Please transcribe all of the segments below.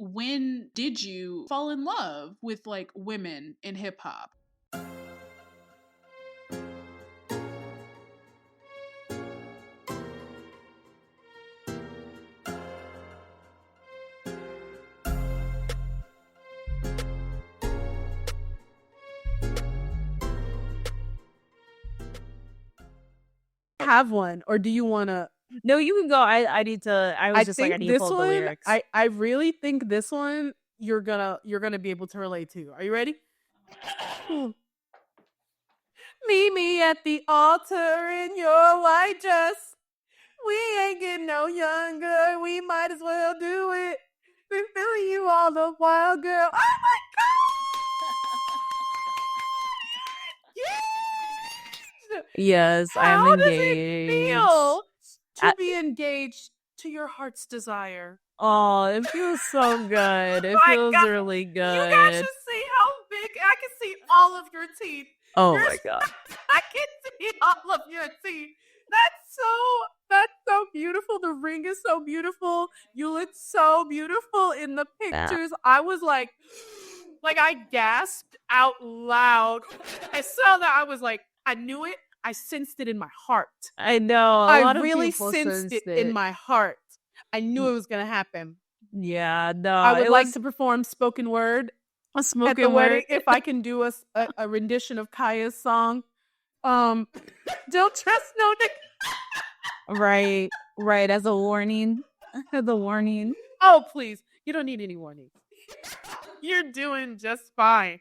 when did you fall in love with like women in hip hop? Have one, or do you want to? No, you can go. I need to. I was just like, I need to pull up the lyrics. I really think this one you're gonna be able to relate to. Are you ready? Meet me at the altar in your white dress. We ain't getting no younger. We might as well do it. Been feeling you all the while, girl. Oh my God! Yes, I'm engaged. How does it feel to be engaged to your heart's desire? Oh, it feels so good. It feels really good. You guys should see how big. I can see all of your teeth. Oh my God. I can see all of your teeth. That's so beautiful. The ring is so beautiful. You look so beautiful in the pictures. Yeah. I was like I gasped out loud. I saw that. I was like, I knew it. I sensed it in my heart. I know. I really sensed it in my heart. I knew it was going to happen. Yeah, no. I would like to perform spoken word. A spoken at the word. Wedding, if I can do a rendition of Kaya's song. Don't trust no nigga. Right. As a warning. Oh, please. You don't need any warnings. You're doing just fine.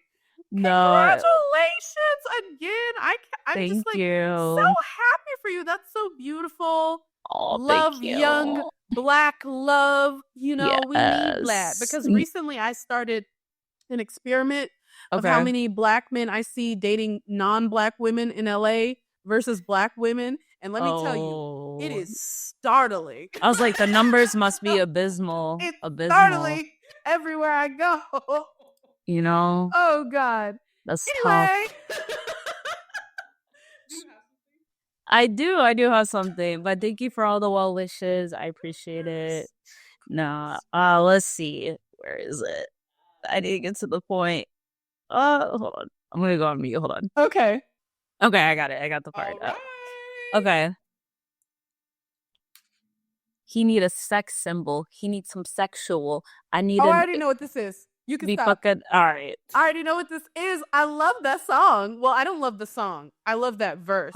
No. Congratulations again. I'm just like so happy for you. That's so beautiful. Oh, love, young black love. You know, we need that because recently I started an experiment of how many black men I see dating non-black women in LA versus black women. And let me tell you, it is startling. I was like, the numbers must be abysmal. It's startling everywhere I go. You know? Oh, God. That's anyway. tough. I do have something, but thank you for all the well wishes. I appreciate it. No, let's see. Where is it? I didn't get to the point. Hold on. I'm gonna go on mute. Hold on. Okay, I got it. I got the part. Right. Okay. He need a sex symbol. He needs some sexual. I already know what this is. You can stop. All right. I already know what this is. I love that song. Well, I don't love the song. I love that verse.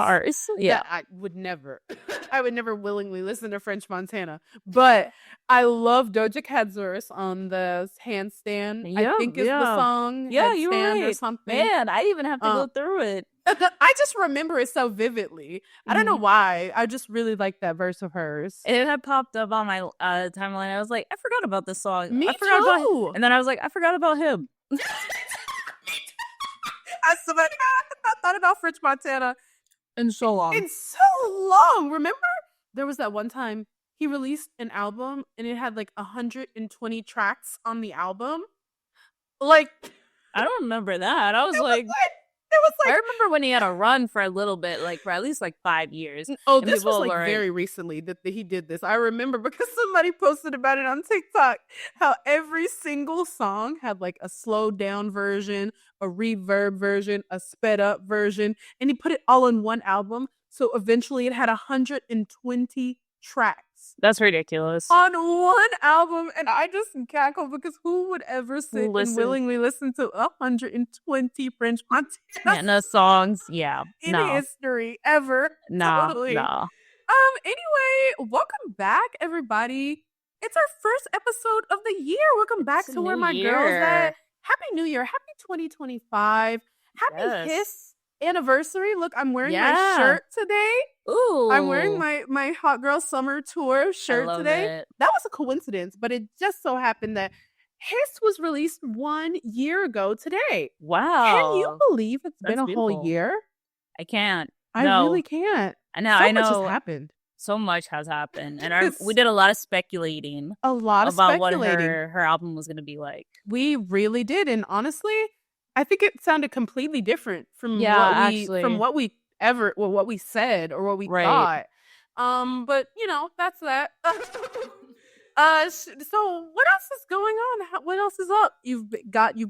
Yeah. I would never willingly listen to French Montana. But I love Doja Cat's verse on the Handstand. Yeah, I think is the song. Yeah, you're right. Or something. Man, I didn't even have to go through it. I just remember it so vividly. I don't know why. I just really like that verse of hers. It had popped up on my timeline. I was like, I forgot about this song. Me forgot too. About him. And then I was like, I forgot about him. I swear to God, I thought about French Montana in so long. Remember? There was that one time he released an album and it had like 120 tracks on the album. Like, I don't remember that. I was like I remember when he had a run for a little bit, like for at least like 5 years. Oh, this was like very recently that he did this. I remember because somebody posted about it on TikTok, how every single song had like a slowed down version, a reverb version, a sped up version, and he put it all in one album. So eventually it had 120 tracks. That's ridiculous. On one album, and I just cackle because who would ever sit and willingly listen to 120 French Montana songs? Yeah, in history ever. No, totally. No. Anyway, welcome back, everybody. It's our first episode of the year. Welcome back to Where My Girls At. Happy New Year. Happy 2025. Happy Hiss anniversary. Look, I'm wearing my shirt today. Ooh. I'm wearing my Hot Girl Summer Tour shirt today. That was a coincidence, but it just so happened that Hiss was released 1 year ago today. Wow. Can you believe it's been a whole year? I can't. I really can't. I know. So much has happened. So much has happened. And we did a lot of speculating. About what her album was going to be like. We really did. And honestly, I think it sounded completely different from what we said or what we thought. But that's that. So what else is going on? What else is up? You've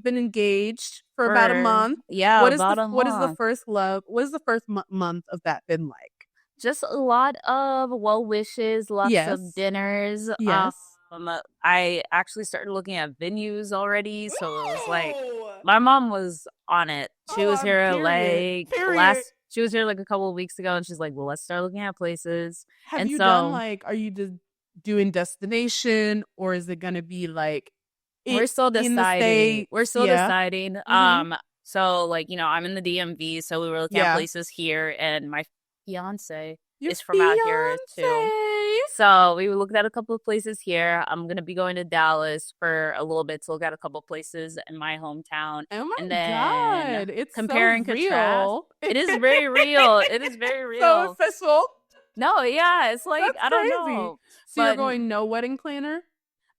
been engaged for about a month. Yeah, about a What is the month. first love? What is the first month of that been like? Just a lot of well wishes, lots Yes. of dinners. Yes. I actually started looking at venues already, so it was like Ooh. my mom was on it. She was here Period. she was here like a couple of weeks ago, and she's like, "Well, let's start looking at places." Have And you so done like? Are you just doing destination, or is it gonna be like? we're still in the deciding. States? We're still Yeah. deciding. Mhm. So like, you know, I'm in the DMV, so we were looking at Yeah. places here, and my fiance Your is from out here too. fiancé. So we looked at a couple of places here. I'm gonna be going to Dallas for a little bit to look at a couple of places in my hometown. Oh my And then God, it's compare so and contrast. real. It is very real. It is very So real. official. No, yeah, it's like That's I don't crazy. know. So you're But going no wedding planner?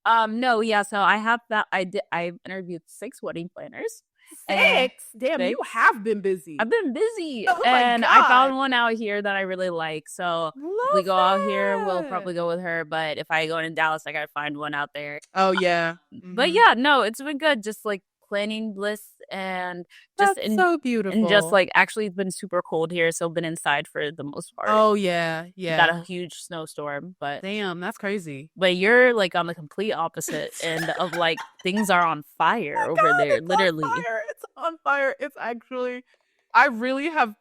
no, yeah. So I have that. I interviewed 6 wedding planners. And 6? Damn, you 6. have been busy. I've been busy, Oh my and I God. found one out here that I really like. So if we Love go out here, we'll that. probably go with her. But if I go in Dallas, I gotta find one out there. Oh yeah. But yeah, no, it's been good. Just like planning bliss and just That's so beautiful. and just like actually it's been super cold here, so I've been inside for the most part. Oh yeah, yeah. Got a huge snowstorm, but Damn, that's crazy. but you're like on the complete opposite end of like things are on fire Oh over God, there, it's literally. on fire. It's on fire. It's actually, I really have.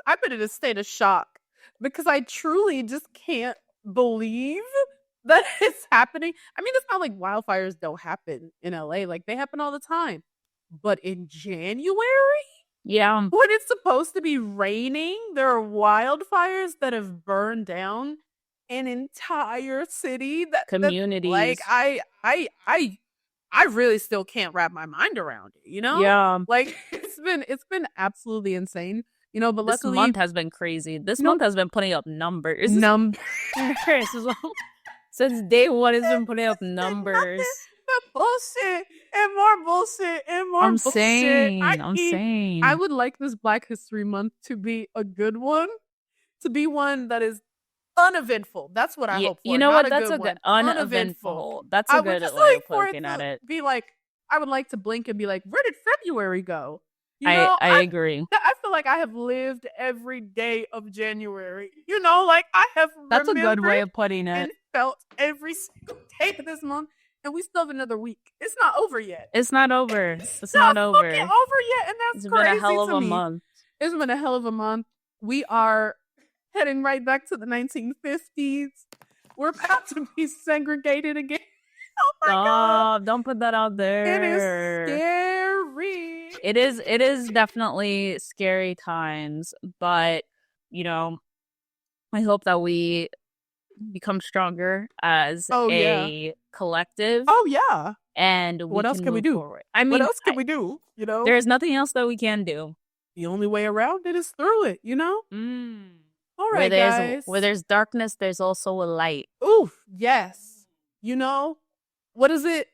I've been in a state of shock because I truly just can't believe that it's happening. I mean, it's not like wildfires don't happen in LA; like they happen all the time. But in January, Yeah, when it's supposed to be raining, there are wildfires that have burned down an entire city. communities. Like I really still can't wrap my mind around it. You know? Yeah. Like it's been absolutely insane. You know, but This luckily, month has been crazy. This You know- month has been putting up numbers. Since day one, it's been putting up numbers. the bullshit and more bullshit and more I'm bullshit. saying. I would like this Black History Month to be a good one, to be one that is uneventful. That's what I hope for. You know Not what? That's a good one. uneventful. That's I a would good just way like of for it looking at to it. be like, I would like to blink and be like, where did February go? You know, I agree. I feel like I have lived every day of January. You know, like I have That's a good way remembered of putting it. and felt every single day of this month, and we still have another week. It's not over yet. It's not over. It's not not over. fucking over yet, and that's It's crazy been a hell of to a me. month. It's been a hell of a month. We are heading right back to the 1950s. We're about to be segregated again. Oh my God. Don't put that out there. It is scary. It is definitely scary times, but you know, I hope that we become stronger as a collective. Oh yeah. And what else can we do? Forward. I mean, what else can we do? You know, there's nothing else that we can do. The only way around it is through it. You know. All right, guys. Where there's darkness, there's also a light. Oof, yes. You know, what is it?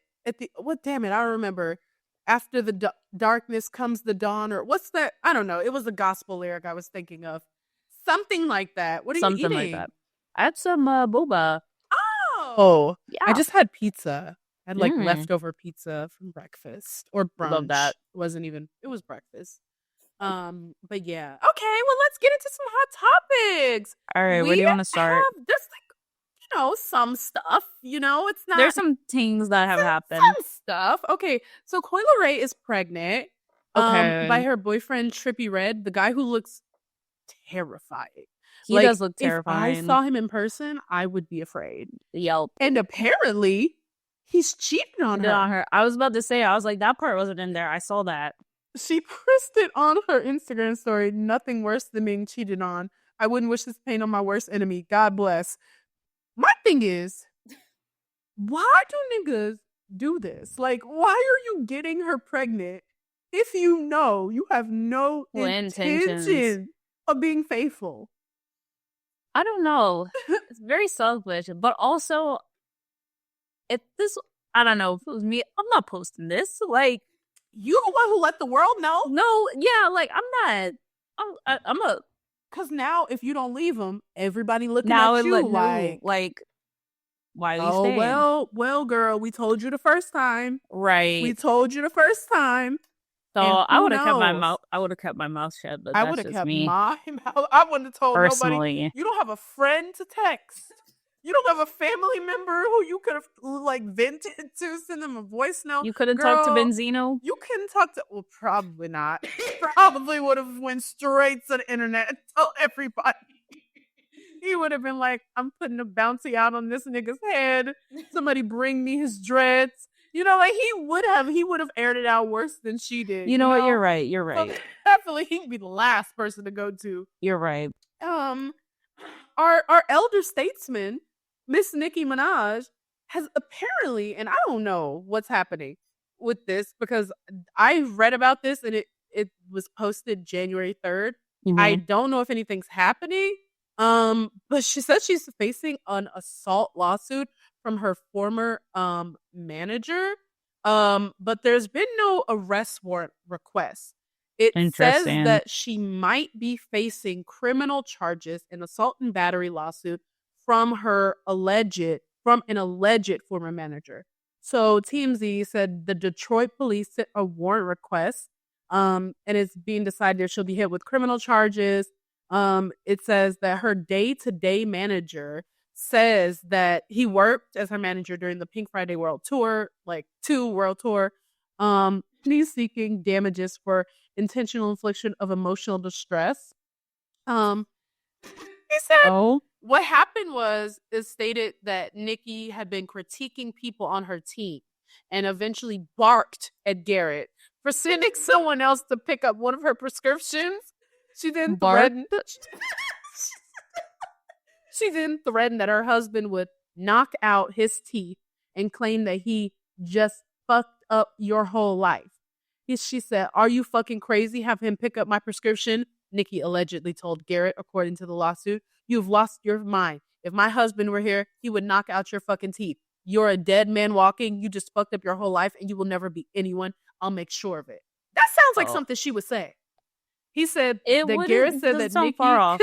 Damn it, I don't remember. After the darkness comes the dawn, or what's that? I don't know. It was a gospel lyric I was thinking of. Something like that. What are you eating? Something like that. I had some boba. Oh, yeah. I just had pizza. I had like leftover pizza from breakfast or brunch. Love that. It was breakfast. But yeah. Okay, well, let's get into some hot topics. All right, where do you want to start? Just like, some stuff. It's not. There's some things that have happened. Some stuff. Okay, so Coyle Ray is pregnant. By her boyfriend Trippie Redd, the guy who looks terrifying. He does look terrifying. If I saw him in person, I would be afraid. Yelp. And apparently, he's cheating on her. I was about to say, I was like, that part wasn't in there. I saw that. She posted on her Instagram story, nothing worse than being cheated on. I wouldn't wish this pain on my worst enemy. God bless. My thing is, why do niggas do this? Like, why are you getting her pregnant if you know you have no intention of being faithful? I don't know. It's very selfish, but also, I don't know, if it was me, I'm not posting this. Like, you the one who let the world know? No, yeah, like, because now if you don't leave him, everybody looking at you like Why are you Oh, staying? well, girl, we told you the first time. Right. We told you the first time. So And I who would have kept my knows? mouth. I would have kept my mouth shut, but I would that's have just kept me my mouth. I wouldn't have told nobody. personally. You don't have a friend to text. You don't have a family member who you could have like vented to, send them a voice note. You couldn't talk to Girl, Benzino. you couldn't talk to. Well, probably not. Probably would have went straight to the internet and told everybody. He would have been like, I'm putting a bounty out on this nigga's head. Somebody bring me his dreads. You know, like he would have aired it out worse than she did. You know what? You're right. You're right. So definitely he'd be the last person to go to. You're right. Our elder statesman, Miss Nicki Minaj, has apparently, and I don't know what's happening with this because I read about this and it was posted January 3rd. I don't know if anything's happening. But she says she's facing an assault lawsuit from her former manager. But there's been no arrest warrant request. It says that she might be facing criminal charges in assault and battery lawsuit from an alleged former manager. So TMZ said the Detroit police sent a warrant request, and it's being decided if she'll be hit with criminal charges. It says that her day-to-day manager says that he worked as her manager during the Pink Friday World Tour, like 2 World Tour. He's seeking damages for intentional infliction of emotional distress. He said what happened was it stated that Nicki had been critiquing people on her team and eventually barked at Garrett for sending someone else to pick up one of her prescriptions. She then threatened that her husband would knock out his teeth and claim that he just fucked up your whole life. She said, "Are you fucking crazy? Have him pick up my prescription?" Nicki allegedly told Garrett, according to the lawsuit. "You've lost your mind. If my husband were here, he would knock out your fucking teeth. You're a dead man walking. You just fucked up your whole life and you will never be anyone. I'll make sure of it." That sounds like something she would say. He said that Garrett said that Nicki... far off.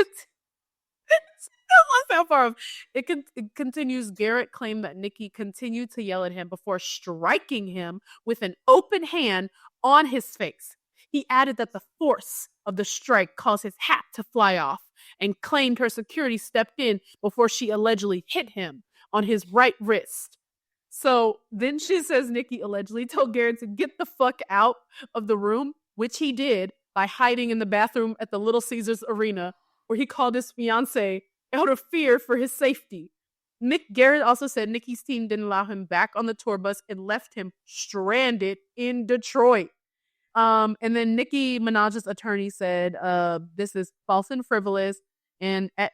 Sound far off. It continues. Garrett claimed that Nicki continued to yell at him before striking him with an open hand on his face. He added that the force of the strike caused his hat to fly off and claimed her security stepped in before she allegedly hit him on his right wrist. So then she says Nicki allegedly told Garrett to get the fuck out of the room, which he did by hiding in the bathroom at the Little Caesars Arena, where he called his fiancée out of fear for his safety. Garrett also said Nicki's team didn't allow him back on the tour bus and left him stranded in Detroit. And then Nicki Minaj's attorney said this is false and frivolous. And it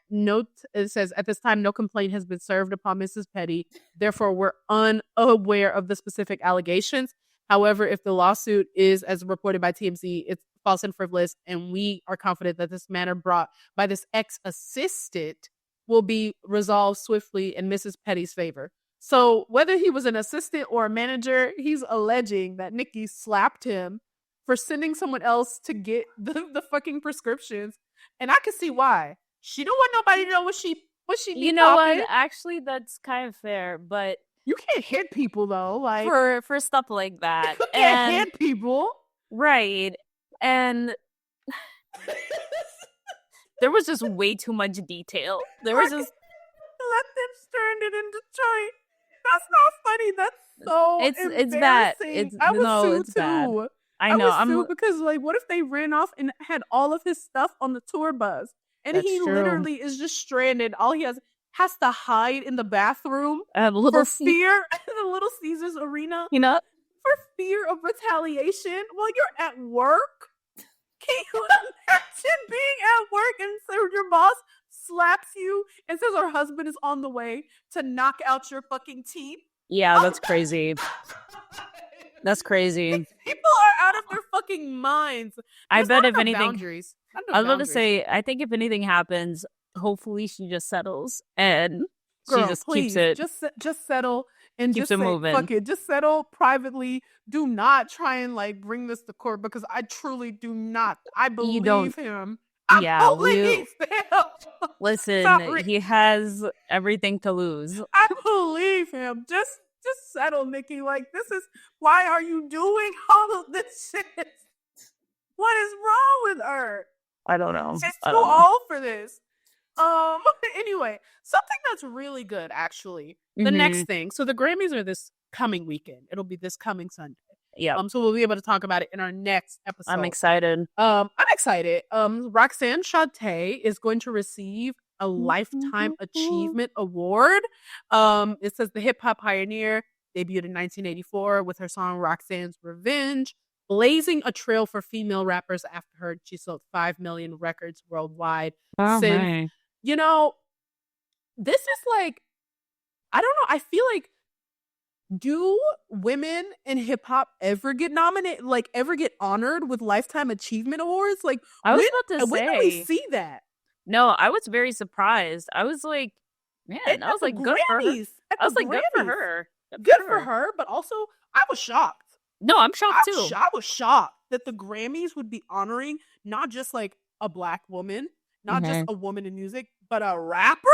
says, at this time, no complaint has been served upon Mrs. Petty. Therefore, we're unaware of the specific allegations. However, if the lawsuit is, as reported by TMZ, it's false and frivolous, and we are confident that this matter brought by this ex-assistant will be resolved swiftly in Mrs. Petty's favor. So whether he was an assistant or a manager, he's alleging that Nicki slapped him for sending someone else to get the fucking prescriptions. And I can see why. She don't want nobody to know what she You know what? Actually, that's kind of fair, but you can't hit people though. Like for stuff like that. You can't hit people. Right. And there was just way too much detail. There was just let them stranded in Detroit. That's not funny. That's so it's bad. I was sued too. Bad. I know. I was sued because like, what if they ran off and had all of his stuff on the tour bus, and he literally is just stranded. All he has to hide in the bathroom for fear the Little Caesars Arena. You know, for fear of retaliation while you're at work. Can you imagine being at work and so your boss slaps you and says her husband is on the way to knock out your fucking teeth? Yeah, that's crazy. That's crazy. People are out of their fucking minds. I bet if anything, boundaries. I was about to say, I think if anything happens, hopefully she just settles and she just keeps it. Just settle and keeps just it moving. Fuck it. Just settle privately. Do not try and like bring this to court because I truly do not. I believe him. Yeah, believe him. listen, Sorry. he has everything to lose. I believe him. Just settle, Nikki. Like, this is, why are you doing all of this shit? What is wrong with her? I don't know. She's I too don't know. old for this. Anyway, something that's really good, actually. The next thing. So the Grammys are this coming weekend. It'll be this coming Sunday. Yeah. So we'll be able to talk about it in our next episode. I'm excited. I'm excited. Roxanne Shante is going to receive a Lifetime Achievement Award. It says the hip hop pioneer debuted in 1984 with her song Roxanne's Revenge, blazing a trail for female rappers after her. She sold 5 million records worldwide. Since, you know, this is like, I don't know. I feel like, do women in hip hop ever get nominated, like ever get honored with Lifetime Achievement Awards? Like, I was about to when do we see that? No, I was very surprised. I was like, man, I was like, good for her. I was like, good for her. Good for her, but also I was shocked. No, I'm shocked too. I was shocked that the Grammys would be honoring not just like a Black woman, not just a woman in music, but a rapper,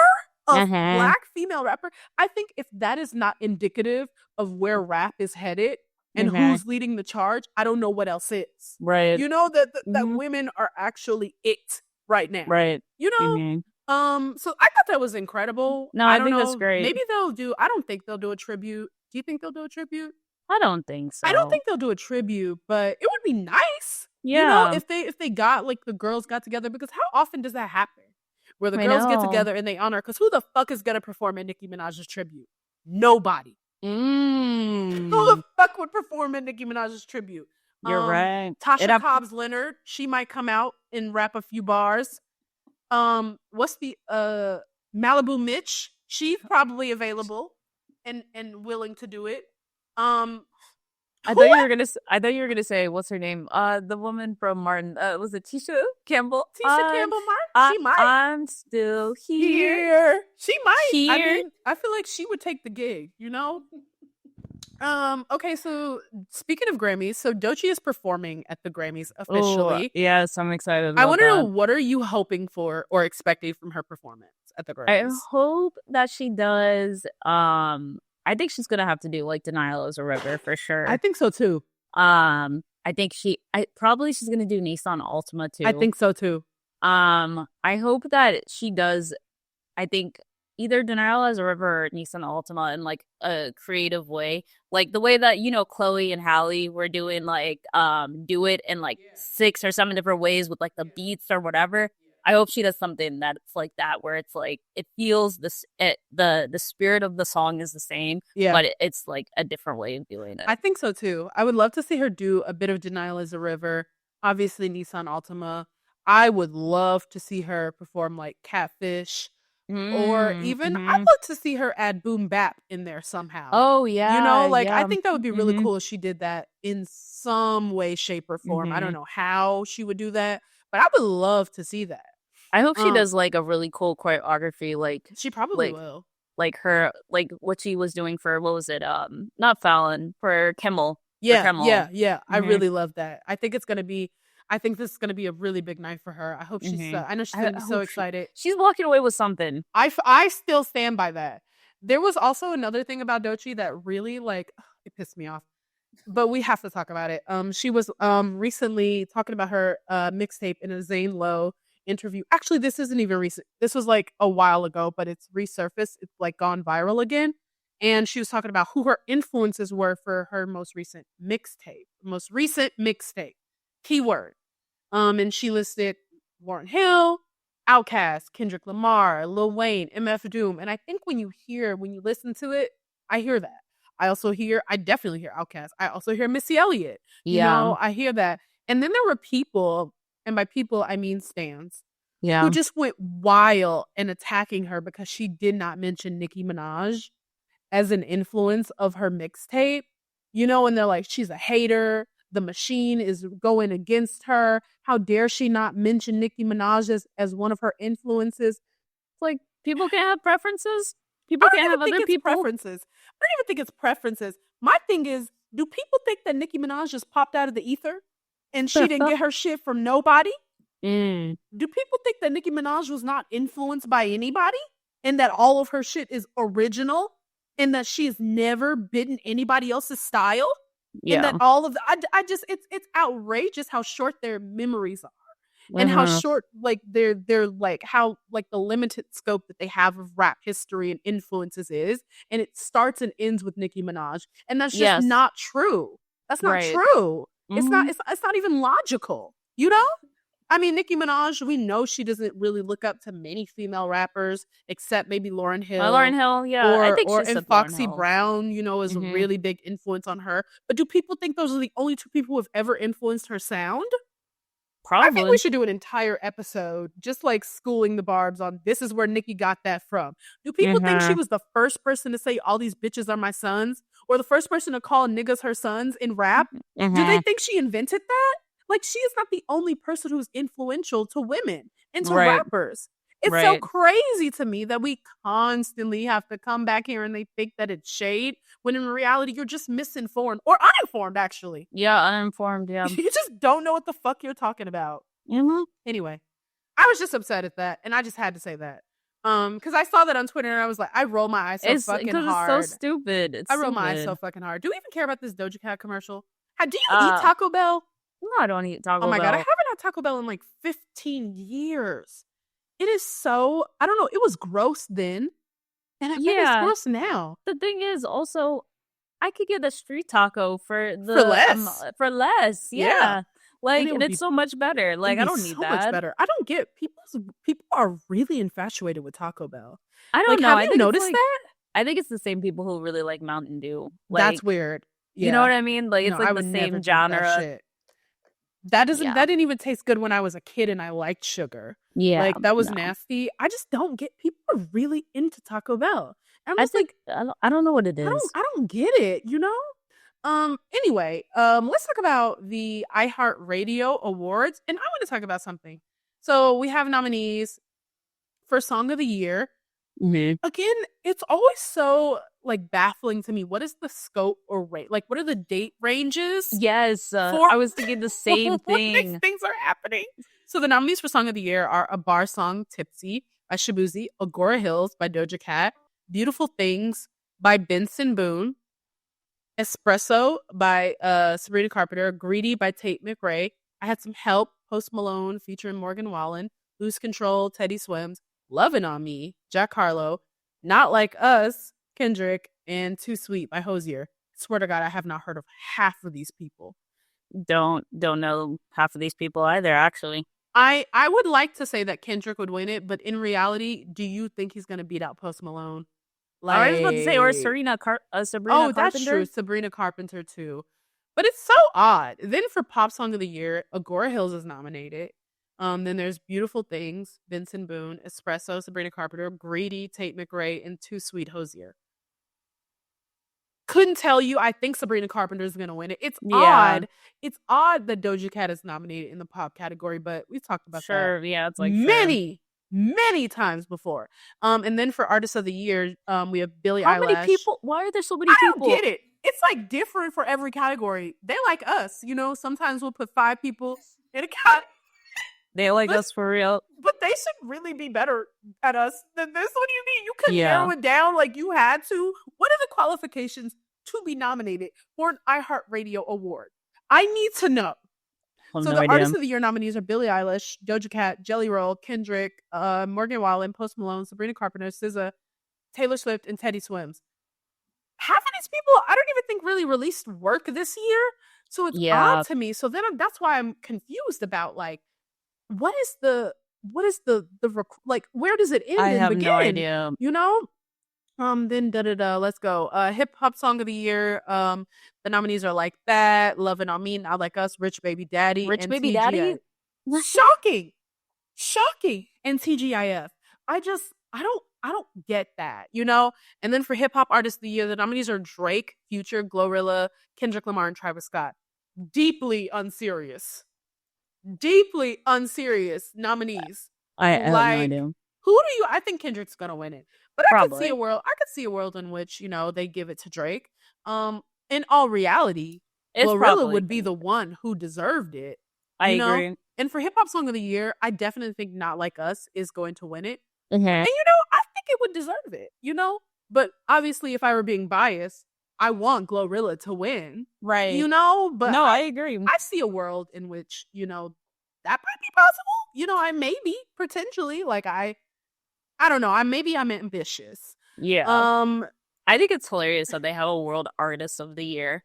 a Black female rapper. I think if that is not indicative of where rap is headed and who's leading the charge, I don't know what else is. Right. You know, that women are actually it right now. Right. You know? So I thought that was incredible. No, I think that's great. Maybe I don't think they'll do a tribute. Do you think they'll do a tribute? I don't think so. I don't think they'll do a tribute, but it would be nice. Yeah. You know, if they got, like, the girls got together, because how often does that happen? Where the girls get together and they honor, because who the fuck is going to perform at Nicki Minaj's tribute? Nobody. Who the fuck would perform at Nicki Minaj's tribute? You're right. Tasha Cobbs Leonard, she might come out and rap a few bars. What's the Malibu Mitch? She's probably available and willing to do it. I thought you were gonna say, what's her name? The woman from Martin. Was it Tisha Campbell? Tisha Campbell Martin. She might. I'm still here. She might. Here. I mean, I feel like she would take the gig. You know. Okay, so speaking of Grammys, so Doechii is performing at the Grammys officially. Yes, I'm excited about I want to know, that. what are you hoping for or expecting from her performance at the Grammys? I hope that she does. I think she's gonna have to do like Denial as a River for sure. I think so too. I think she's gonna do Nissan Altima too. I think so too. I hope that she does. I think either Denial as a River or Nissan Altima in like a creative way, like the way that, you know, Chloe and Halle were doing, like do it in like 6 or 7 different ways with like the beats or whatever. I hope she does something that's like that, where it's like it feels the spirit of the song is the same, but it's like a different way of doing it. I think so too. I would love to see her do a bit of Denial as a River. Obviously, Nissan Altima. I would love to see her perform like Catfish. Or even, I'd love to see her add Boom Bap in there somehow. Oh, yeah. You know, like, I think that would be really cool if she did that in some way, shape, or form. I don't know how she would do that, but I would love to see that. I hope she does, like, a really cool choreography, like... She probably will. Like her, like, what she was doing for, what was it, not Fallon, for Kimmel. Yeah. I really love that. I think this is going to be a really big night for her. I hope she's, I know she's going to be so excited. She's walking away with something. I still stand by that. There was also another thing about Doechii that really, like, it pissed me off. But we have to talk about it. She was recently talking about her mixtape in a Zane Lowe interview. Actually, this isn't even recent. This was like a while ago, but it's resurfaced. It's like gone viral again. And she was talking about who her influences were for her most recent mixtape. Keyword. And she listed Lauryn Hill, Outkast, Kendrick Lamar, Lil Wayne, MF Doom. And I think when you listen to it, I hear that. I definitely hear Outkast. I also hear Missy Elliott. You know, I hear that. And then there were people, and by people, I mean stans, who just went wild and attacking her because she did not mention Nicki Minaj as an influence of her mixtape. You know, and they're like, she's a hater. The machine is going against her. How dare she not mention Nicki Minaj as one of her influences? It's like, people can't have preferences. People can't have other people. Preferences. I don't even think it's preferences. My thing is, do people think that Nicki Minaj just popped out of the ether and she didn't get her shit from nobody? Do people think that Nicki Minaj was not influenced by anybody and that all of her shit is original and that she has never bitten anybody else's style? And that Yeah. all of the, I just, it's outrageous how short their memories are and how Mhm. short, like, they're like, how, like, the limited scope that they have of rap history and influences is. And it starts and ends with Nicki Minaj. And that's just Yes. not true. That's not Right. true. Mhm. It's not even logical, you know? I mean, Nicki Minaj, we know she doesn't really look up to many female rappers except maybe Lauryn Lauryn Hill Hill, yeah. I think or she and said Lauryn Foxy Hill. Brown, you know, is a Mhm. really big influence on her. But do people think those are the only two people who have ever influenced her sound? I think we Probably. should do an entire episode just like schooling the barbs on this is where Nicki got that from. Do people think she Mhm. was the first person to say all these bitches are my sons or the first person to call niggas her sons in rap? Do they Mhm. think she invented that? Like, she is not the only person who's influential to women and to Right. rappers. It's so Right. crazy to me that we constantly have to come back here and they think that it's shade when in reality you're just misinformed or uninformed, actually. Yeah, uninformed, yeah. You just don't know what the fuck you're talking about. Mhm. Anyway, I was just upset at that, and I just had to say that. Because I saw that on Twitter, and I was like, I roll my eyes so It's fucking because it's so hard. stupid. It's I roll my eyes so stupid. fucking hard. Do we even care about this Doja Cat commercial? Do you eat Uh, Taco Bell? no, I don't eat Oh Taco my god, I Bell. haven't had Taco Bell in like 15 years. It is so, I don't know, it was gross then, and I bet it's Yeah. gross now. The thing is also I could get a street taco for For the less. for less. Yeah. Yeah. Like, it and would it's be so much better. Like, It'd I be don't need so much that. better. I don't get people are really infatuated with Taco Bell. I don't Like, know. have I you think it's noticed like that? I think it's the same people who really like Mountain Dew. That's Like, weird. you know Yeah. what I mean? Like, No, it's I like the would never same drink that genre. shit. Yeah. That didn't even taste good when I was a kid and I liked sugar. Yeah. Like, that was No. nasty. I just don't get people are really into Taco Bell. And I'm I just think like, I don't know what it is. I don't get it, you know? Anyway, let's talk about the iHeartRadio Awards. And I want to talk about something. So we have nominees for Song of the Year. Mhm. Again, it's always so like baffling to me. What is the scope or rate? Like, what are the date ranges Yes, for I was thinking the same when these thing. things are happening? So the nominees for Song of the Year are A Bar Song, Tipsy by Shabuzi, Agora Hills by Doja Cat, Beautiful Things by Benson Boone, Espresso by Sabrina Carpenter, Greedy by Tate McRae. I Had Some Help, Post Malone featuring Morgan Wallen, Lose Control, Teddy Swims, Lovin' on Me, Jack Harlow, Not Like Us, Kendrick, and Too Sweet by Hosier. Swear to God, I have not heard of half of these people. Don't know half of these people either, actually. I would like to say that Kendrick would win it, but in reality, do you think he's gonna beat out Post Malone? I was about to say, or Like, Sabrina oh, that's Carpenter. true. Sabrina Carpenter too. But it's so odd. Then for Pop Song of the Year, Agora Hills is nominated. Then there's Beautiful Things, Benson Boone, Espresso, Sabrina Carpenter, Greedy, Tate McRae, and Too Sweet Hosier. Couldn't tell you. I think Sabrina Carpenter is gonna win it. It's Yeah. odd. It's odd that Doja Cat is nominated in the pop category, but we've talked about that Sure, yeah, it's like many times before. And then for Artist of the Year, we have Billie How Eilish. many people? Why are there so many I people? don't get it. It's like different for every category. They like us, you know. Sometimes we'll put 5 people in a category. They like us for real. But they should really be better at us than this. What do you mean? You couldn't Yeah. narrow it down like you had to? What are the qualifications to be nominated for an iHeartRadio award? I need to know. Well, So no the idea. Artist of the Year nominees are Billie Eilish, Doja Cat, Jelly Roll, Kendrick, Morgan Wallen, Post Malone, Sabrina Carpenter, SZA, Taylor Swift, and Teddy Swims. Half of these people, I don't even think really released work this year. So it's Yeah. odd to me. So then that's why I'm confused about like, what is the like, where does it end I and have begin? no idea. You know? Then let's go. Hip hop song of the year. The nominees are Like That, Lovin' on Me, Not Like Us, Rich Baby Daddy, Rich and Baby TGI. Daddy? Shocking, and TGIF. I don't get that, you know. And then for hip hop artist of the year, the nominees are Drake, Future, Glorilla, Kendrick Lamar, and Travis Scott. Deeply unserious nominees. I have no Like, idea. who do you? I think Kendrick's gonna win it, but I could see Probably. a world. I could see a world in which they give it to Drake. In all reality, It's Glorilla probably would be the one who deserved it. I You know? agree. And for hip hop song of the year, I definitely think Not Like Us is going to win it. Mhm. And I think it would deserve it. But obviously, if I were being biased, I want Glorilla to win. Right. But No, I agree. I see a world in which, that might be possible. I maybe potentially like I don't know. I'm ambitious. Yeah. I think it's hilarious that they have a World Artist of the Year.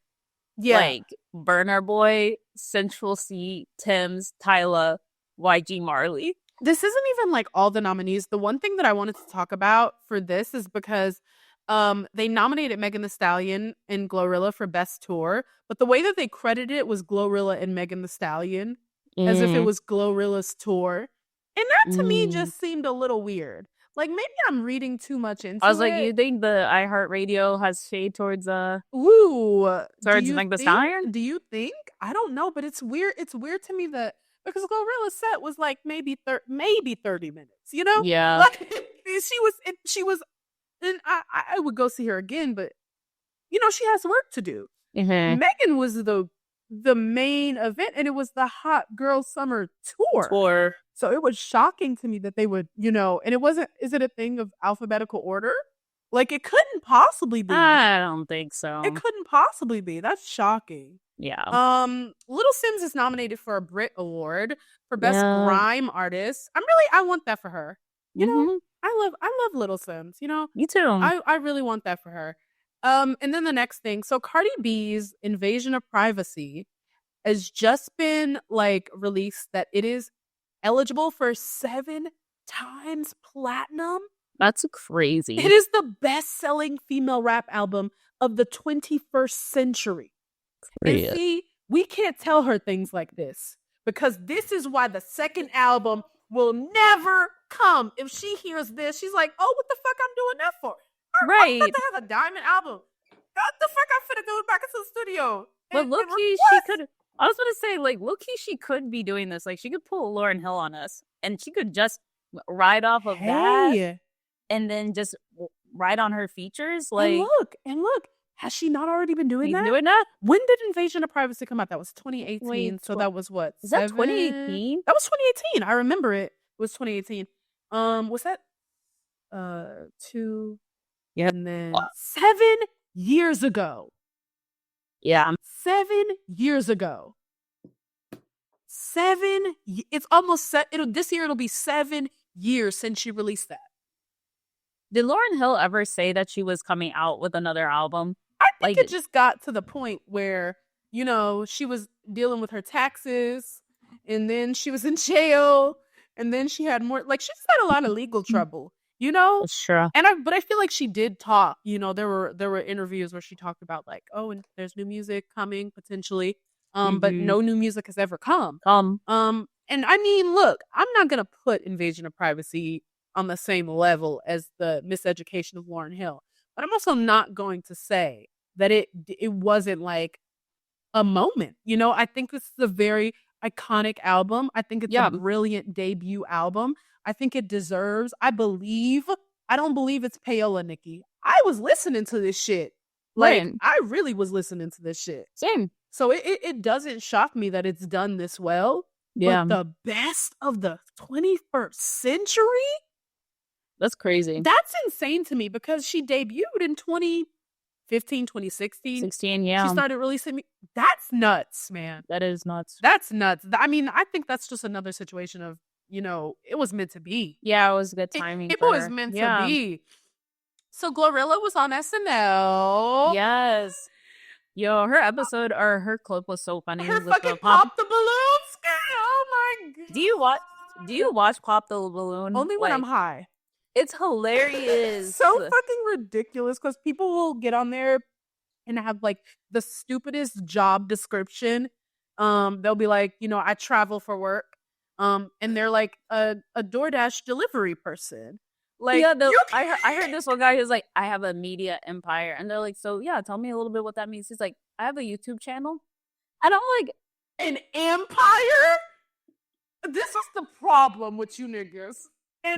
Yeah. Like Burna Boy, Central C, Tim's, Tyla, YG Marley. This isn't even like all the nominees. The one thing that I wanted to talk about for this is because they nominated Megan Thee Stallion and Glorilla for Best Tour, but the way that they credited it was Glorilla and Megan Thee Stallion as if it was Glorilla's tour. And that to me just seemed a little weird. Like maybe I'm reading too much into it. I was like, you think the iHeartRadio has shade towards Megan Thee Stallion? Do you think? I don't know, but it's weird. It's weird to me that because Glorilla's set was like maybe 30 minutes, Yeah. Like she was and I would go see her again, but she has work to do. Mm-hmm. Megan was the main event, and it was the Hot Girl Summer tour. So it was shocking to me that they would, and it wasn't. Is it a thing of alphabetical order? Like it couldn't possibly be. I don't think so. It couldn't possibly be. That's shocking. Yeah. Little Sims is nominated for a Brit Award for Best Grime Artist. I want that for her. I love Little Sims. Me too. I really want that for her. And then the next thing, so Cardi B's Invasion of Privacy has just been like released that it is eligible for 7 times platinum. That's crazy. It is the best-selling female rap album of the 21st century. And see, we can't tell her things like this because this is why the second album will never come. If she hears this, she's like, "Oh, what the fuck I'm doing that for?" Right. I'm about to have a diamond album. What the fuck? I'm finna go back into the studio. But low-key, she could. I was gonna say, like, low-key, she could be doing this. Like, she could pull Lauryn Hill on us, and she could just ride off of that, and then just ride on her features. Like, and look, has she not already been doing that? Doing that? When did Invasion of Privacy come out? That was 2018. So that was what? Is that 2018? That was 2018. I remember it. It was 2018. Was that 2? Yeah. And then 7 years ago. Yeah. 7 years ago. 7. It's almost set. This year it'll be 7 years since she released that. Did Lauryn Hill ever say that she was coming out with another album? I think it just got to the point where, she was dealing with her taxes, and then she was in jail, and then she had more, like, she's had a lot of legal trouble, That's true. But I feel like she did talk, there were interviews where she talked about like, oh, and there's new music coming potentially, but no new music has ever come. And I mean, look, I'm not gonna put Invasion of Privacy on the same level as the Miseducation of Lauryn Hill, but I'm also not going to say that it wasn't like a moment. I think this is a very iconic album. I think it's a brilliant debut album. I think it deserves. I don't believe it's payola, Nikki. I was listening to this shit. Like, I really was listening to this shit. Same. So it doesn't shock me that it's done this well. Yeah. But the best of the 21st century? That's crazy. That's insane to me because she debuted in 2015, 2016. 16, yeah. She started releasing. That's nuts, man. That is nuts. That's nuts. I mean, I think that's just another situation of, it was meant to be. Yeah, it was good timing. It was meant to be. So Glorilla was on SNL. Yes. Yo, her episode or her clip was so funny. Her fucking Pop the Balloon scare. Oh my god. Do you watch Pop the Balloon? Only when I'm high. It's hilarious. So fucking ridiculous because people will get on there and have like the stupidest job description. They'll be like, I travel for work. And they're like a DoorDash delivery person. Like, yeah, I heard this one guy who's like, I have a media empire. And they're like, so yeah, tell me a little bit what that means. He's like, I have a YouTube channel. And I'm like, an empire? This is the problem with you niggas.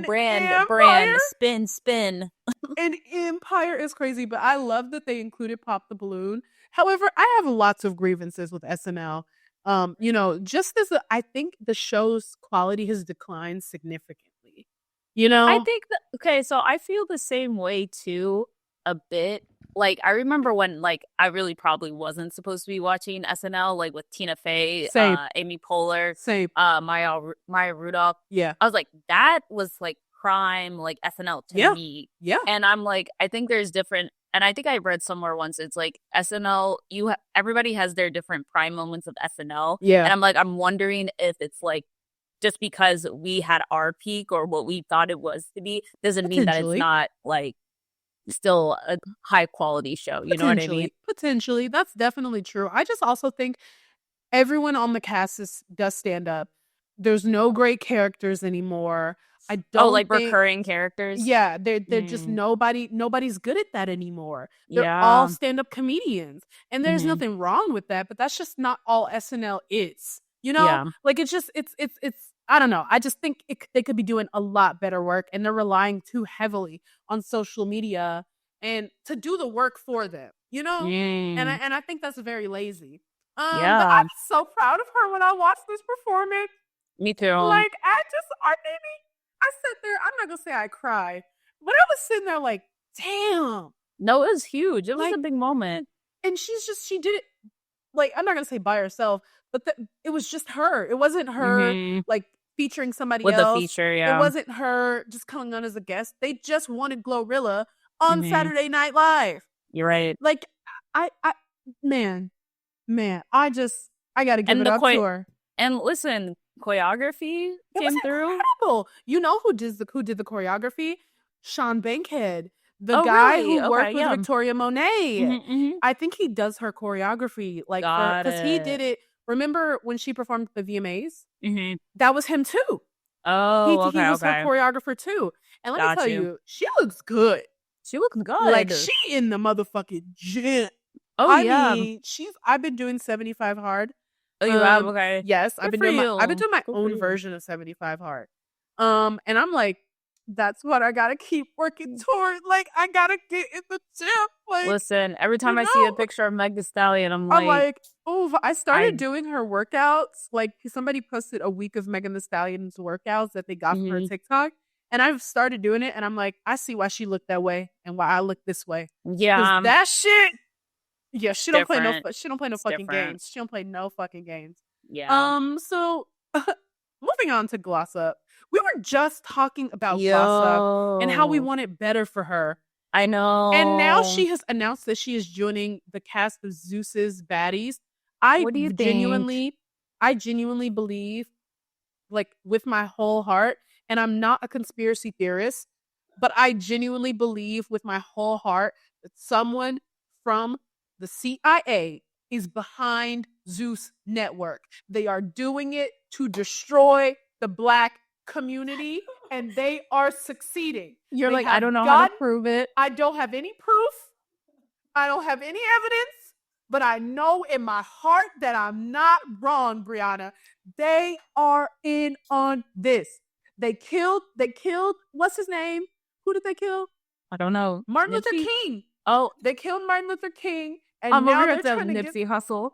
Brand, spin. An empire is crazy, but I love that they included Pop the Balloon. However, I have lots of grievances with SNL. Just I think the show's quality has declined significantly. I think that okay, so I feel the same way too, a bit. Like I remember when like I really probably wasn't supposed to be watching SNL, like with Tina Fey, Same. Amy Poehler, Same. Maya Rudolph. Yeah. I was like, that was like prime like SNL to me. Yeah. And I'm like, I think there's different, and I think I read somewhere once it's like SNL, everybody has their different prime moments of SNL. Yeah. And I'm like, I'm wondering if it's like just because we had our peak or what we thought it was to be doesn't mean that it's not like still a high quality show. You know what I mean? Potentially. That's definitely true. I just also think everyone on the cast does stand up. There's no great characters anymore. I don't like recurring characters. Yeah, they're just nobody's good at that anymore. They're all stand-up comedians. And there's nothing wrong with that, but that's just not all SNL is. Like it's I don't know. I just think they could be doing a lot better work, and they're relying too heavily on social media and to do the work for them, And I think that's very lazy. But I'm so proud of her when I watched this performance. Me too. Like I sat there, I'm not gonna say I cried, but I was sitting there like, damn. No, it was huge. It was a big moment. And she did it, like, I'm not gonna say by herself, but it was just her. It wasn't her, like, featuring somebody else. With a feature, yeah. It wasn't her just coming on as a guest. They just wanted Glorilla on Saturday Night Live. You're right. Like, man, I gotta give it up to her. And listen, choreography came through. Incredible. You know who did the choreography? Sean Bankhead, the guy who worked with Victoria Monet. I think he does her choreography, like, because he did it. Remember when she performed the VMAs? That was him too. Oh, he was her choreographer too. And let me tell you, she looks good. She looks good. Like, she in the motherfucking gym. I mean, I've been doing 75 Hard. Oh, you have? Okay. Yes, I've been doing my own version of 75 Hard. And I'm like, that's what I gotta keep working toward. Like, I gotta get in the gym. Like, listen, every time I see a picture of Meg Thee Stallion, I'm like, oh, I started doing her workouts. Like, somebody posted a week of Megan Thee Stallion's workouts that they got from her TikTok. And I've started doing it, and I'm like, I see why she looked that way and why I look this way. Yeah, that shit. Yeah, she don't play no fucking games. She don't play no fucking games. Yeah. So moving on to Gloss Up. We were just talking about Gloss Up and how we want it better for her. I know. And now she has announced that she is joining the cast of Zeus's Baddies. What do you think? I genuinely believe, like, with my whole heart, and I'm not a conspiracy theorist, but I genuinely believe with my whole heart that someone from the CIA is behind Zeus Network. They are doing it to destroy the Black community, and they are succeeding. You're like, I don't know how to prove it. I don't have any proof. I don't have any evidence, but I know in my heart that I'm not wrong, Brianna. They are in on this. They killed, what's his name? Who did they kill? I don't know. Martin Luther King. Oh, they killed Martin Luther King. And I'm now over they're here to Nipsey Hussle.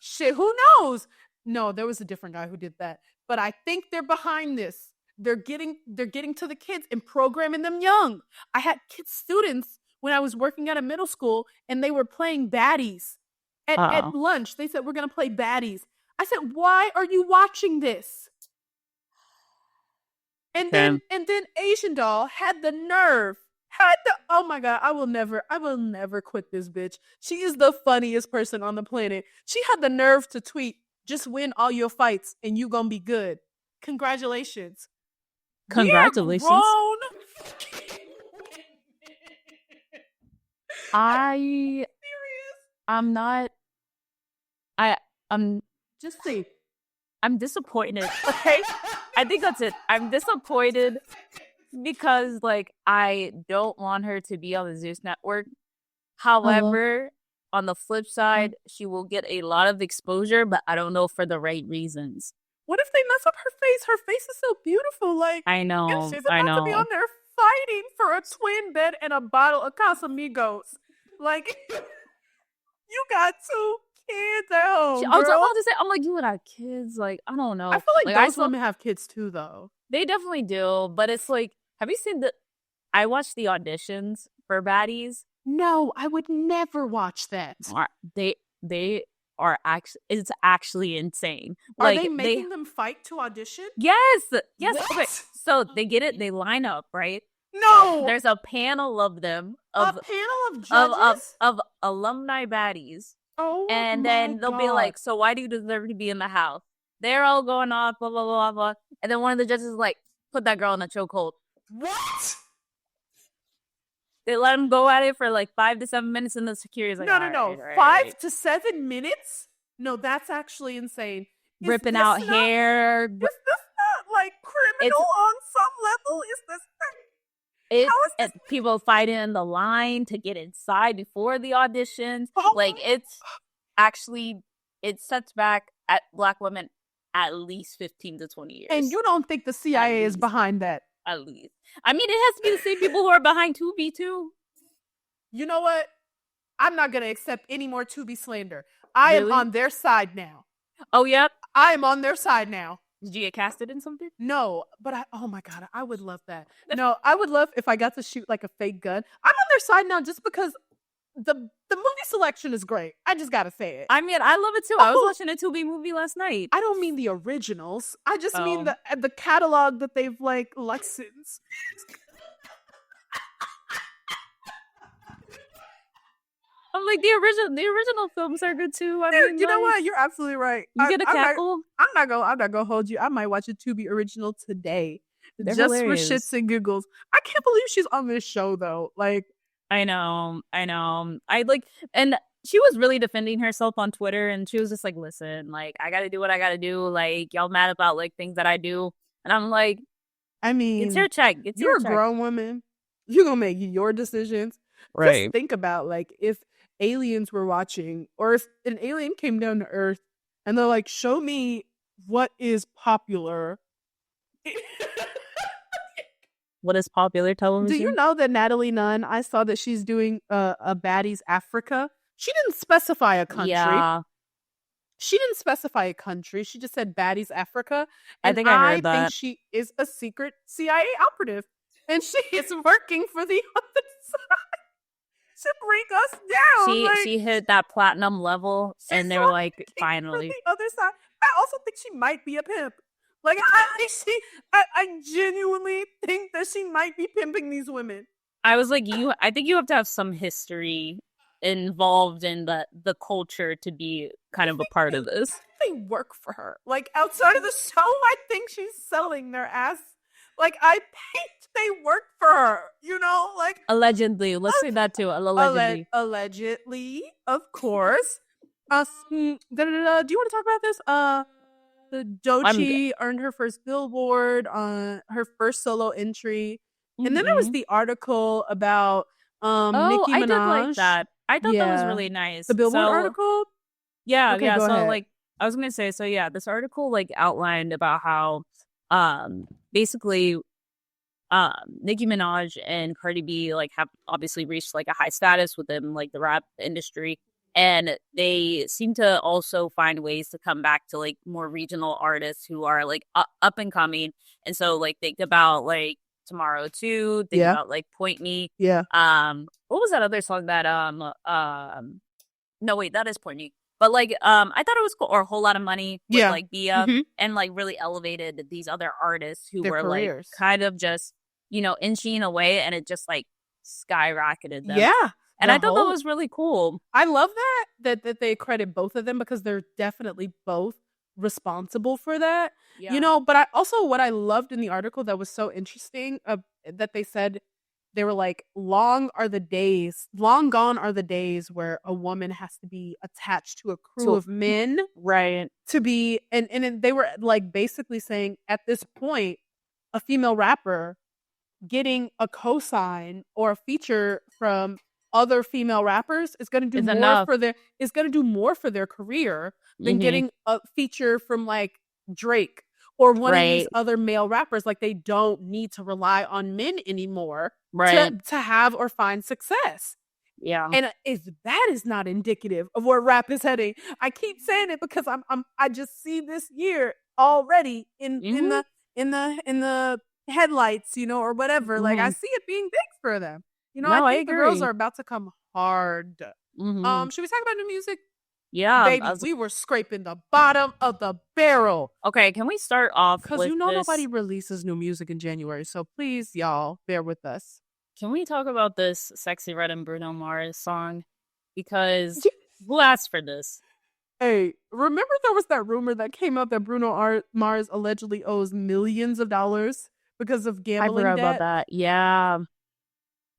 Shit, who knows? No, there was a different guy who did that. But I think they're behind this. They're getting to the kids and programming them young. I had students when I was working at a middle school, and they were playing baddies. At lunch, they said, we're going to play baddies. I said, why are you watching this? And then Asian Doll had the nerve. Oh my God, I will never quit this bitch. She is the funniest person on the planet. She had the nerve to tweet, just win all your fights and you gonna be good. Congratulations. Congratulations. I'm disappointed. Okay. I think that's it. I'm disappointed because, like, I don't want her to be on the Zeus Network. However, on the flip side, she will get a lot of exposure, but I don't know for the right reasons. What if they mess up her face? Her face is so beautiful. Like, I know. She's about to be on there fighting for a twin bed and a bottle of Casamigos. Like, you got to kids at home, I was girl. about to say, I'm like, you would have kids. Like, I don't know. I feel like I those women have kids too, though. They definitely do, but it's like, have you seen I watched the auditions for baddies. No, I would never watch that. They are actually, it's actually insane. Are Like they making them fight to audition? Yes. What? Okay. So they get it. They line up, right? No. There's a panel of them A panel of judges of alumni baddies. Oh, and my then they'll be God. like, "So why do you deserve to be in the house?" They're all going off, blah blah blah blah. And then one of the judges is like, "Put that girl in a chokehold." What? They let him go at it for like 5 to 7 minutes, and the security's like, No. all right. 5 to 7 minutes? No, that's actually insane. Ripping out hair. Is this not like criminal on some level? Is this? It's people fighting in the line to get inside before the auditions. Oh. Like, it's actually, it sets back at Black women at least 15 to 20 years. And you don't think the CIA is behind that? At least. I mean, it has to be the same people who are behind Tubi, too. You know what? I'm not going to accept any more Tubi slander. I am on their side now. Oh, yep. I am on their side now. Did you get casted in something? No, but oh my God, I would love that. No, I would love if I got to shoot like a fake gun. I'm on their side now just because the movie selection is great. I just gotta say it. I mean, I love it too. I was watching a Tubi movie last night. I don't mean the originals. I just mean the catalog that they've like licensed. I'm like, the original films are good too. I mean, you know what? You're absolutely right. You get a cackle. I'm not gonna hold you. I might watch a Tubi original today. They're just hilarious. for shits and giggles. I can't believe she's on this show though. Like, I know. I like, and she was really defending herself on Twitter, and she was just like, listen, like, I gotta do what I gotta do. Like, y'all mad about like things that I do. And I'm like, I mean, it's your check. You're a grown woman. You're gonna make your decisions. Right. Just think about like if aliens were watching, or if an alien came down to Earth and they're like, show me what is popular. What is popular television? Do you know that Natalie Nunn, I saw that she's doing a Baddies Africa. She didn't specify a country. Yeah. She didn't specify a country. She just said Baddies Africa. And I think I heard that. I think she is a secret CIA operative. And she is working for the other side to bring us down. She hit that platinum level, and they were like, finally. The other side. I also think she might be a pimp. Like, I genuinely think that she might be pimping these women. I was like, I think you have to have some history involved in the culture to be kind of a part of this. They work for her. Like, outside of the show, I think she's selling their ass. Like, I think they work for her, you know? Like, allegedly. Let's say that too. Allegedly. Allegedly, of course. Do you want to talk about this? The Doechii earned her first Billboard on her first solo entry. Mm-hmm. And then there was the article about Nicki Minaj. I did like that. I thought that was really nice. The Billboard article? Yeah, okay, yeah. So ahead. like I was gonna say, so yeah, this article like outlined about how basically Nicki Minaj and Cardi B like have obviously reached like a high status within like the rap industry. And they seem to also find ways to come back to like more regional artists who are like up and coming. And so like think about like Tomorrow 2, think about like Point Me. Yeah. What was that other song that no wait, that is Point Me. But like I thought it was cool, or A Whole Lot of Money with like Bia, and like really elevated these other artists who were careers. Like kind of just, you know, inching away, and it just like skyrocketed them. Yeah. And I thought that was really cool. I love that they credit both of them, because they're definitely both responsible for that. Yeah. You know, but what I loved in the article that was so interesting, that they said, they were like, long gone are the days where a woman has to be attached to a crew of men. Right. To be, and they were like basically saying at this point, a female rapper getting a cosign or a feature from other female rappers is going to do more for their career than getting a feature from like Drake or one of these other male rappers. Like, they don't need to rely on men anymore to have or find success. Yeah. And that is not indicative of where rap is heading. I keep saying it because I just see this year already Mhm. in the headlights, or whatever. Like I Mhm. see it being big for them. I No, I think the girls agree. are about to come hard. Mhm. Should we talk about new music? Yeah, I Baby, was we were scraping the bottom of the barrel. okay, can we start off Cause with nobody this? releases new music in January. So please, y'all, bear with us. Can we talk about this Sexy Red and Bruno Mars song? Because who asked for this? Hey, remember there was that rumor that came out that Mars allegedly owes millions of dollars because of I gambling forgot about debt? that. Yeah.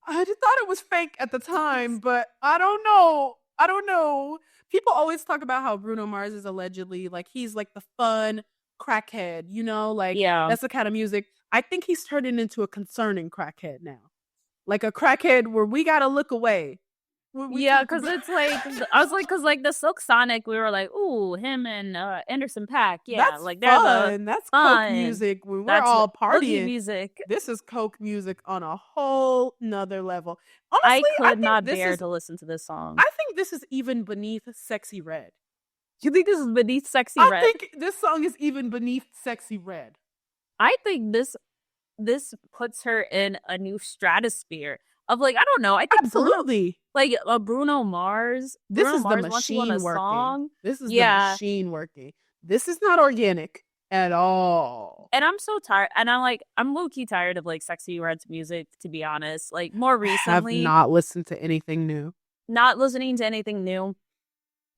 I just thought it was fake at the time, but I don't know. I don't know. People always talk about how Bruno Mars is allegedly like he's like the fun crackhead, like Yeah. that's the kind of music. I think he's turning into a concerning crackhead now. Like a crackhead where we gotta look away when we Yeah, talk because about. it's like I was like, because like the Silk Sonic, we were like, ooh, him and Anderson .Paak, yeah, That's like they're the fun. That's coke fun. music when we're That's all boogie partying. music. This is coke music on a whole nother level. I Honestly, could not bear to listen to this song. I think this is even beneath Sexy Red. You think this is beneath Sexy I Red? think this song is even beneath Sexy Red. I think this puts her in a new stratosphere of like I don't know. I think Absolutely. Bruno Mars. This Bruno is the Mars wants you on a machine working. song. This is the Yeah, machine working. This is not organic at all. and I'm so tired. And I'm low key tired of like Sexy Red's music. To be honest, like more I have recently, not listened to anything new. not listening to anything new.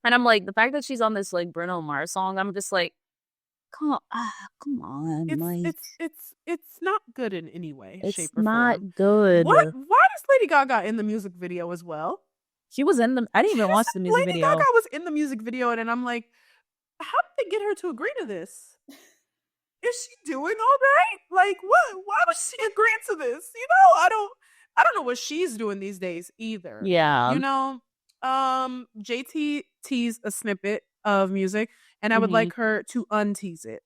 And I'm like the fact that she's on this like Bruno Mars song. I'm just like, come on, It's like it's it's it's not good in any way, it's shape, or not form. good. Why is Lady Gaga in the music video as well? She was in the. I didn't even watch the music Lady Gaga video. was in the music video, and I'm like, how did they get her to agree to this? Is she doing all right? Like, what? Why would she agree to this? I don't know what she's doing these days either. Yeah. JT teased a snippet of music, and I would Mhm. like her to untease it.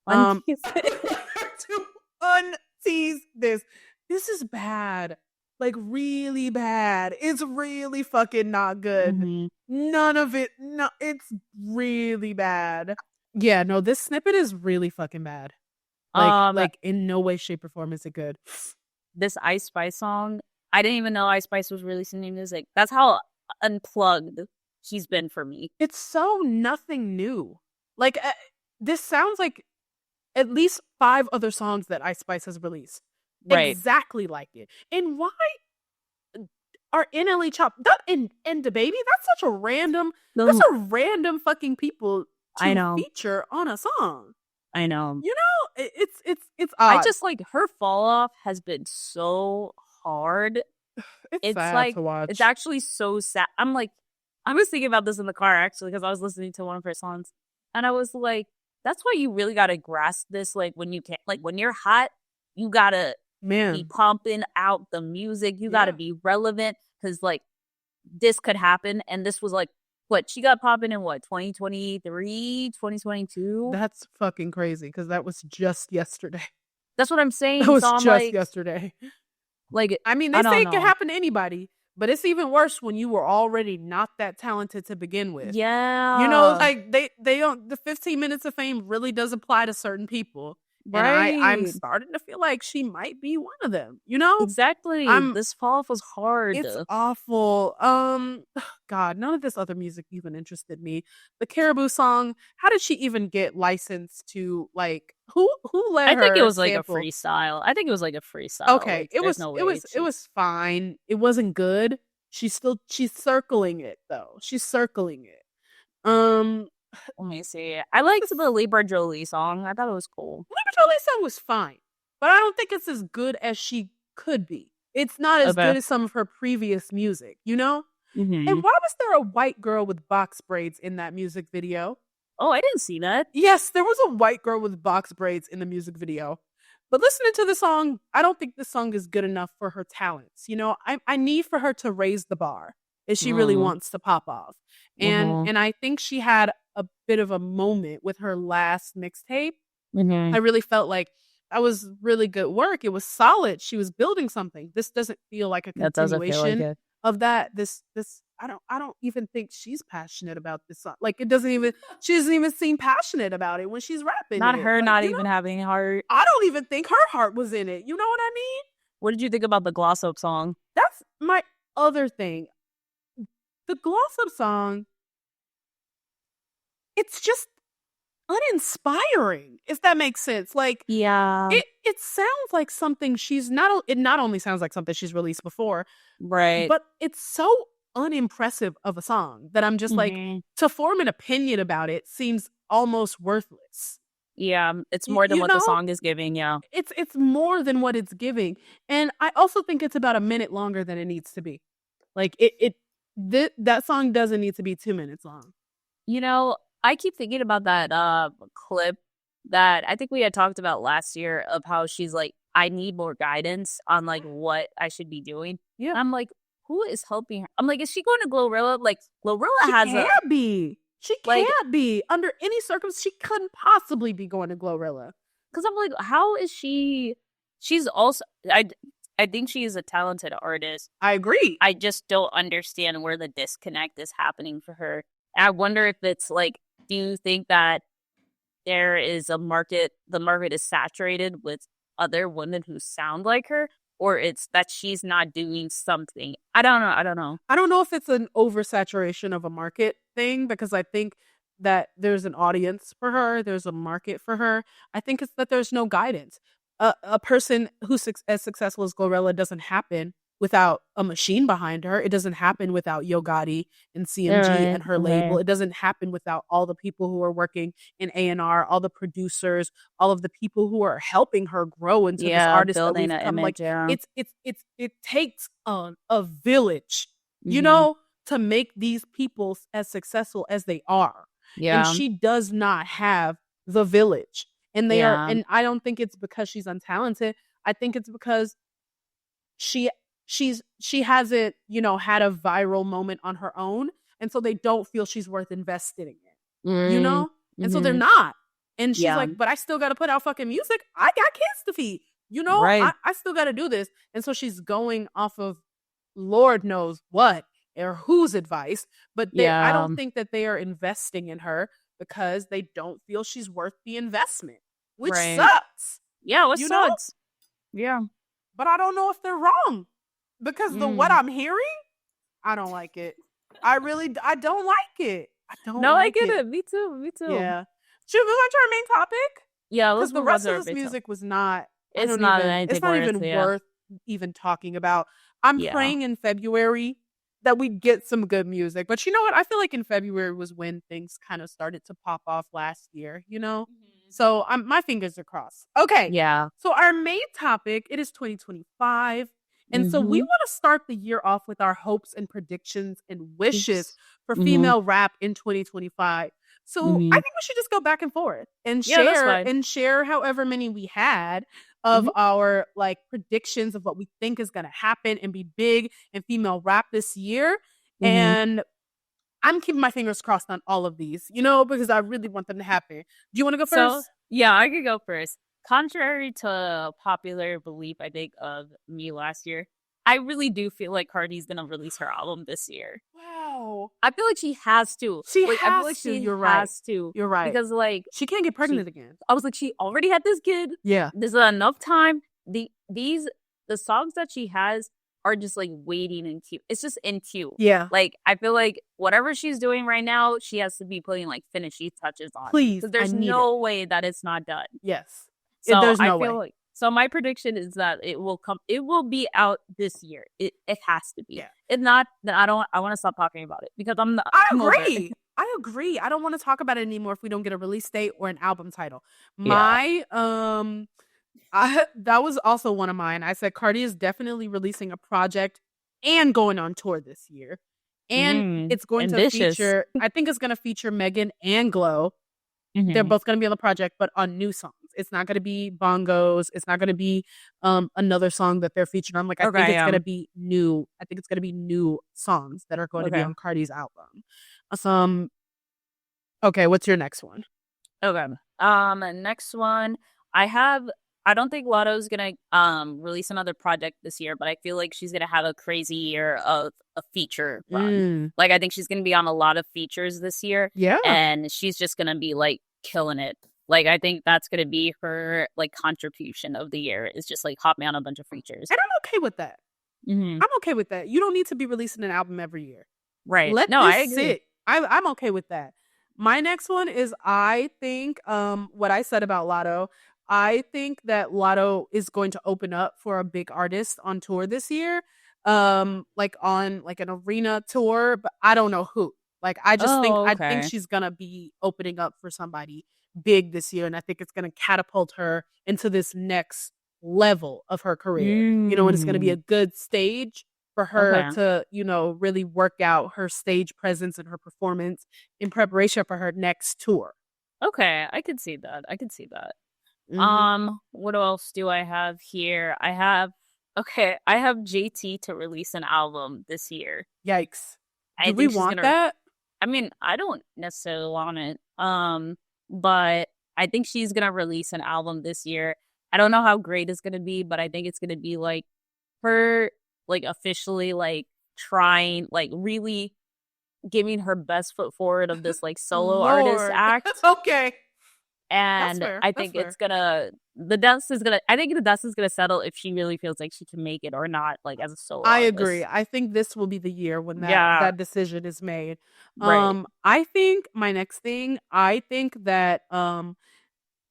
Untease it. To untease this. This is bad. Like really bad. It's really fucking not good. Mhm. None of it. No, it's really bad. Yeah, no, this snippet is really fucking bad. Like in no way, shape, or form is it good. This Ice Spice song, I didn't even know Ice Spice was releasing new music. That's how unplugged she's been for me. It's so nothing new. Like this sounds like at least 5 other songs that Ice Spice has released. Right. Exactly like it. And why are NLE Chop and the baby? That's a random fucking people I to know. feature on a song. I know. It's odd. I just like her fall off has been so hard. It's sad like to watch. it's actually so sad. I'm like, I was thinking about this in the car actually because I was listening to one of her songs, and I was like, that's why you really gotta grasp this. Like when you can't, like when you're hot, you gotta be pumping out the music. You gotta be relevant because like this could happen, and this was like what she got popping in what 2023, 2022. That's fucking crazy because that was just yesterday. That's what I'm saying. That was so I'm just like, yesterday. Like, I mean, they say it can happen to anybody, but it's even worse when you were already not that talented to begin with. Yeah. Like they don't. The 15 minutes of fame really does apply to certain people, right? And I'm starting to feel like she might be one of them. Exactly. This fall off was hard. It's awful. God, none of this other music even interested me. The Caribou song. How did she even get licensed to like? Who let her? I think it was like sample? a freestyle. I think it was like a freestyle. Okay, like, it was fine. It wasn't good. She's circling it though. She's circling it. Let me see. I liked the Libra Jolie song. I thought it was cool. Libra Jolie song was fine, but I don't think it's as good as she could be. It's not as good as some of her previous music, Mm-hmm. And why was there a white girl with box braids in that music video? Oh, I didn't see that. Yes, there was a white girl with box braids in the music video. But listening to the song, I don't think the song is good enough for her talents. I need for her to raise the bar if she really wants to pop off. And I think she had a bit of a moment with her last mixtape. I really felt like that was really good work. It was solid. She was building something. This doesn't feel like a continuation of that. This I don't even think she's passionate about this song. Like, it doesn't even she doesn't even seem passionate about it when she's rapping Not it. her Like, not you know, even having heart. I don't even think her heart was in it. You know what I mean? What did you think about the Gloss Up song? That's my other thing. The Gloss Up song, it's just uninspiring, if that makes sense. Like, Yeah. it sounds like something she's not it not only sounds like something she's released before, Right. but it's so unimpressive of a song that I'm just like, Mhm. to form an opinion about it seems almost worthless. Yeah, it's more than You what the know? song is giving, yeah. It's more than what it's giving. And I also think it's about a minute longer than it needs to be. Like, that song doesn't need to be 2 minutes long. You know, I keep thinking about that clip that I think we had talked about last year of how she's like, I need more guidance on like what I should be doing. Yeah. And I'm like, who is helping her? I'm like, is she going to Glorilla? Like, Glorilla She has can't be. She like, can't be. Under any circumstance, she couldn't possibly be going to Glorilla. because I'm like, how is she? She's also, I think she is a talented artist. I agree. I just don't understand where the disconnect is happening for her. I wonder if it's like, do you think that there is a market, the market is saturated with other women who sound like her, or it's that she's not doing something? I don't know. I don't know if it's an oversaturation of a market thing, because I think that there's an audience for her, there's a market for her. I think it's that there's no guidance. A person who's as successful as Glorilla doesn't happen without a machine behind her. It doesn't happen without Yo Gotti and CMG and her label. It doesn't happen without all the people who are working in A&R, all the producers, all of the people who are helping her grow into this artist that we've building an come. image, Like, yeah. it takes a village, you Mhm. know, to make these people as successful as they are. Yeah. And she does not have the village. And they are, and I don't think it's because she's untalented. I think it's because she hasn't, you know, had a viral moment on her own, and so they don't feel she's worth investing in, you know? And so they're not. And she's like, but I still got to put out fucking music. I got kids to feed, you know? Right. I still got to do this. And so she's going off of Lord knows what or whose advice, but I don't think that they are investing in her because they don't feel she's worth the investment, which sucks. Yeah, it you sucks. Know? Yeah. But I don't know if they're wrong, because what I'm hearing, I don't like it. I don't like it. I don't No, like I get it. Me too. Yeah. Should we move on to our main topic? Yeah, let's Because the move on rest to of our this main music was not. It's not even worth even talking about. I'm praying in February that we get some good music. But you know what? I feel like in February was when things kind of started to pop off last year, you know? So my fingers are crossed. Okay. Yeah. So our main topic, it is 2025. And so we want to start the year off with our hopes and predictions and wishes for female rap in 2025. So I think we should just go back and forth and share however many we had of our like predictions of what we think is going to happen and be big in female rap this year. And I'm keeping my fingers crossed on all of these, you know, because I really want them to happen. Do you want to go first? Yeah, I could go first. Contrary to popular belief, I think, of me last year, I really do feel like Cardi's gonna release her album this year. Wow. I feel like she has to. She like, has I feel like to. She You're has right. to. You're right. Because like she can't get pregnant again. I was like, she already had this kid. Yeah. There's enough time. The songs that she has are just like waiting in queue. It's just in queue. Yeah. Like I feel like whatever she's doing right now, she has to be putting like finishing touches on. Please. Because there's no way that it's not done. Yes. So there's no I feel way. like so my prediction is that it will be out this year. It has to be. Yeah. If not, then I want to stop talking about it because I'm agree. I agree. I don't want to talk about it anymore if we don't get a release date or an album title. That was also one of mine. I said Cardi is definitely releasing a project and going on tour this year. And it's going to feature, I think it's going to feature Megan and Glow. They're both going to be on the project, but on new songs. It's not going to be bongos. It's not going to be another song that they're featured on. Like, I think it's going to be new. I think it's going to be new songs that are going to be on Cardi's album. Okay, what's your next one? Okay. Next one, I have I don't think Lotto's gonna release another project this year, but I feel like she's gonna have a crazy year of a feature run. Like I think she's gonna be on a lot of features this year, Yeah. and she's just gonna be like killing it. Like I think that's gonna be her like contribution of the year is just like hop me on a bunch of features. And I'm okay with that. Mm-hmm. I'm okay with that. You don't need to be releasing an album every year. Right. Let No, this I agree. sit. I'm okay with that. My next one is I think what I said about Lotto. I think that Lotto is going to open up for a big artist on tour this year. Like on like an arena tour, but I don't know who. Like I just think I think she's gonna be opening up for somebody big this year, and I think it's gonna catapult her into this next level of her career. You know, and it's gonna be a good stage for her to, you know, really work out her stage presence and her performance in preparation for her next tour. Okay, I could see that. I could see that. Mhm. What else do I have here? I have JT to release an album this year. Yikes. I Do we think she's want gonna that? I mean, I don't necessarily want it. But I think she's gonna release an album this year. I don't know how great it's gonna be, but I think it's gonna be like her like officially like trying like really giving her best foot forward of this like solo artist Lord. act. Okay. And fair. I That's think fair. it's gonna I think the dust is gonna settle if she really feels like she can make it or not, like as a solo I artist. agree. I think this will be the year when Yeah. that decision is made. Right. I think my next thing, I think that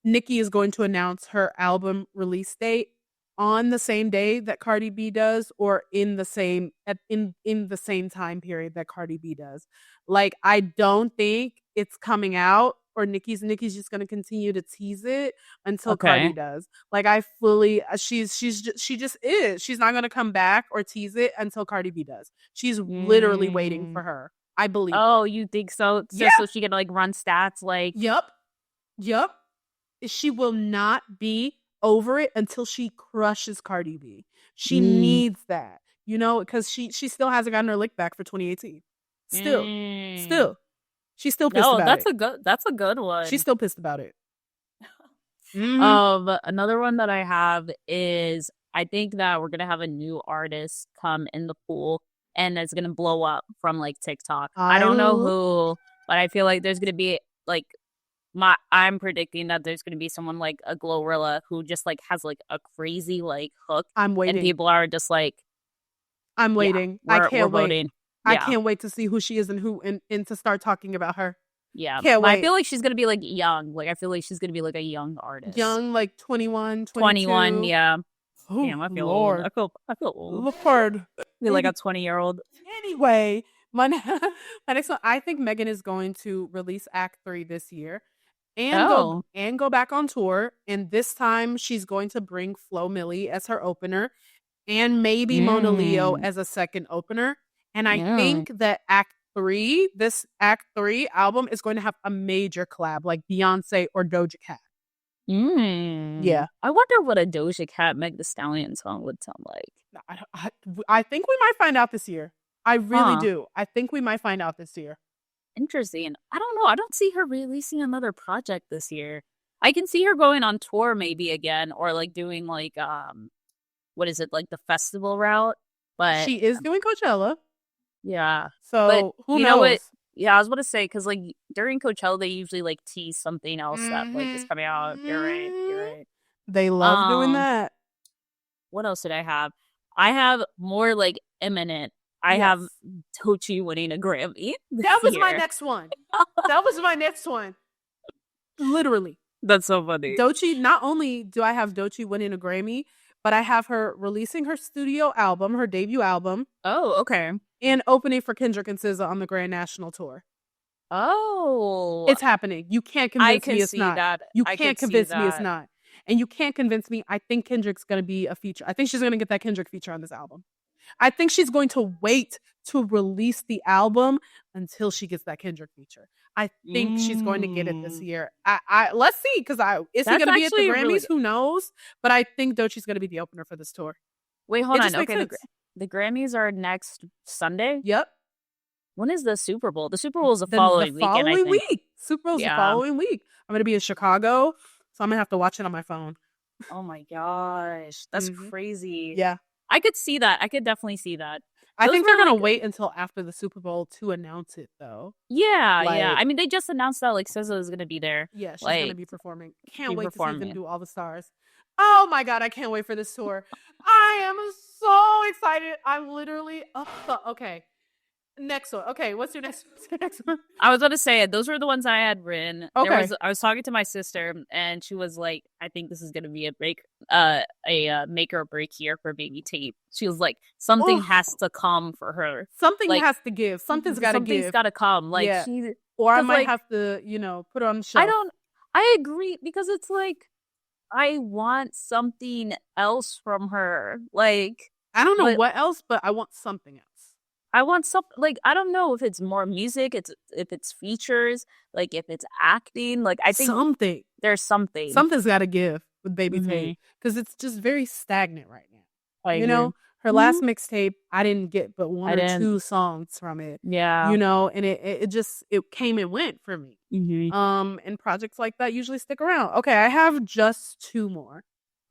Nicki is going to announce her album release date on the same day that Cardi B does, or in the same in the same time period that Cardi B does. Like I don't think it's coming out, or Nicki's just going to continue to tease it until Cardi does. Like I fully she just is. She's not going to come back or tease it until Cardi B does. She's literally waiting for her. I believe. Oh, you think so? Just so she can like run stats like Yep. She will not be over it until she crushes Cardi B. She needs that, you know, because she still hasn't gotten her lick back for 2018. Still, she's still pissed about it. That's a good one. She's still pissed about it. Another one that I have is I think that we're gonna have a new artist come in the pool and it's gonna blow up from like TikTok. I don't know who, but I feel like there's gonna be like I'm predicting that there's going to be someone like a Glorilla who just like has like a crazy like hook. I'm waiting. And people are just like, I'm waiting. I can't wait. Voting. I can't wait to see who she is and to start talking about her. Yeah. Can't wait. I feel like she's going to be like young. Like I feel like she's going to be like a young artist. Young, like 21, 22. 21, yeah. Oh, damn, I feel Lord. old. I feel old. Lord. I feel like a 20-year-old. Anyway, my next one, I think Megan is going to release Act 3 this year. And go back on tour, and this time she's going to bring Flo Milli as her opener, and maybe Mona Leo as a second opener. And I think that this Act 3 album is going to have a major collab, like Beyonce or Doja Cat. Yeah, I wonder what a Doja Cat Meg Thee Stallion song would sound like. I think we might find out this year. I really do. I think we might find out this year. Interesting. I don't know. I don't see her releasing another project this year. I can see her going on tour maybe again, or like doing like what is it, like the festival route? But she is doing Coachella. Yeah. So but who you knows? Know what? Yeah, I was about to say because like during Coachella they usually like tease something else that like is coming out. You're right. They love doing that. What else did I have? I have more like imminent. I have Doechii winning a Grammy. That was my next one. That was my next one. Literally. That's so funny. Doechii, not only do I have Doechii winning a Grammy, but I have her releasing her studio album, her debut album. Oh, okay. And opening for Kendrick and SZA on the Grand National Tour. Oh. It's happening. You can't convince me it's not. That. You can't convince me it's not. And you can't convince me. I think Kendrick's going to be a feature. I think she's going to get that Kendrick feature on this album. I think she's going to wait to release the album until she gets that Kendrick feature. I think she's going to get it this year. I let's see, because is he going to be at the Grammys? Really... Who knows? But I think Doechii's going to be the opener for this tour. Wait, hold on. Okay, the Grammys are next Sunday. Yep. When is the Super Bowl? The Super Bowl is the following weekend, I think. Super Bowl's the following week. I'm going to be in Chicago, so I'm going to have to watch it on my phone. Oh my gosh. That's crazy. Yeah. I could see that. I could definitely see that. I Those think were they're gonna like wait until after the Super Bowl to announce it, though. yeah, yeah. Like, I mean, they just announced that like SZA is gonna be there. yeah, she's gonna Like be performing. Can't be wait to see them performing. do All the Stars. Oh my god, I can't wait for this tour. I am so excited. I'm literally okay. Next one. Okay, what's your next what's your next one? I was gonna say those were the ones I had written. Okay. I was talking to my sister and she was like, I think this is gonna be a make or break year for Baby Tape. She was like, something Oof. has to come for her. Something Like has to give. Something's gotta give. gotta come. Like Yeah. she Or I because might like have to, put it on the shelf. I agree because it's like I want something else from her. Like I don't know but what else, but I want something else. I want some like I don't know if it's more music, it's if it's features, like if it's acting. Like I think Something. there's something. Something's got to give with Baby Tape Mm-hmm. because it's just very stagnant right now. I agree. Her last mixtape, I didn't get but one I or didn't. two songs from it. Yeah. And it just it came and went for me. And projects like that usually stick around. Okay, I have just two more.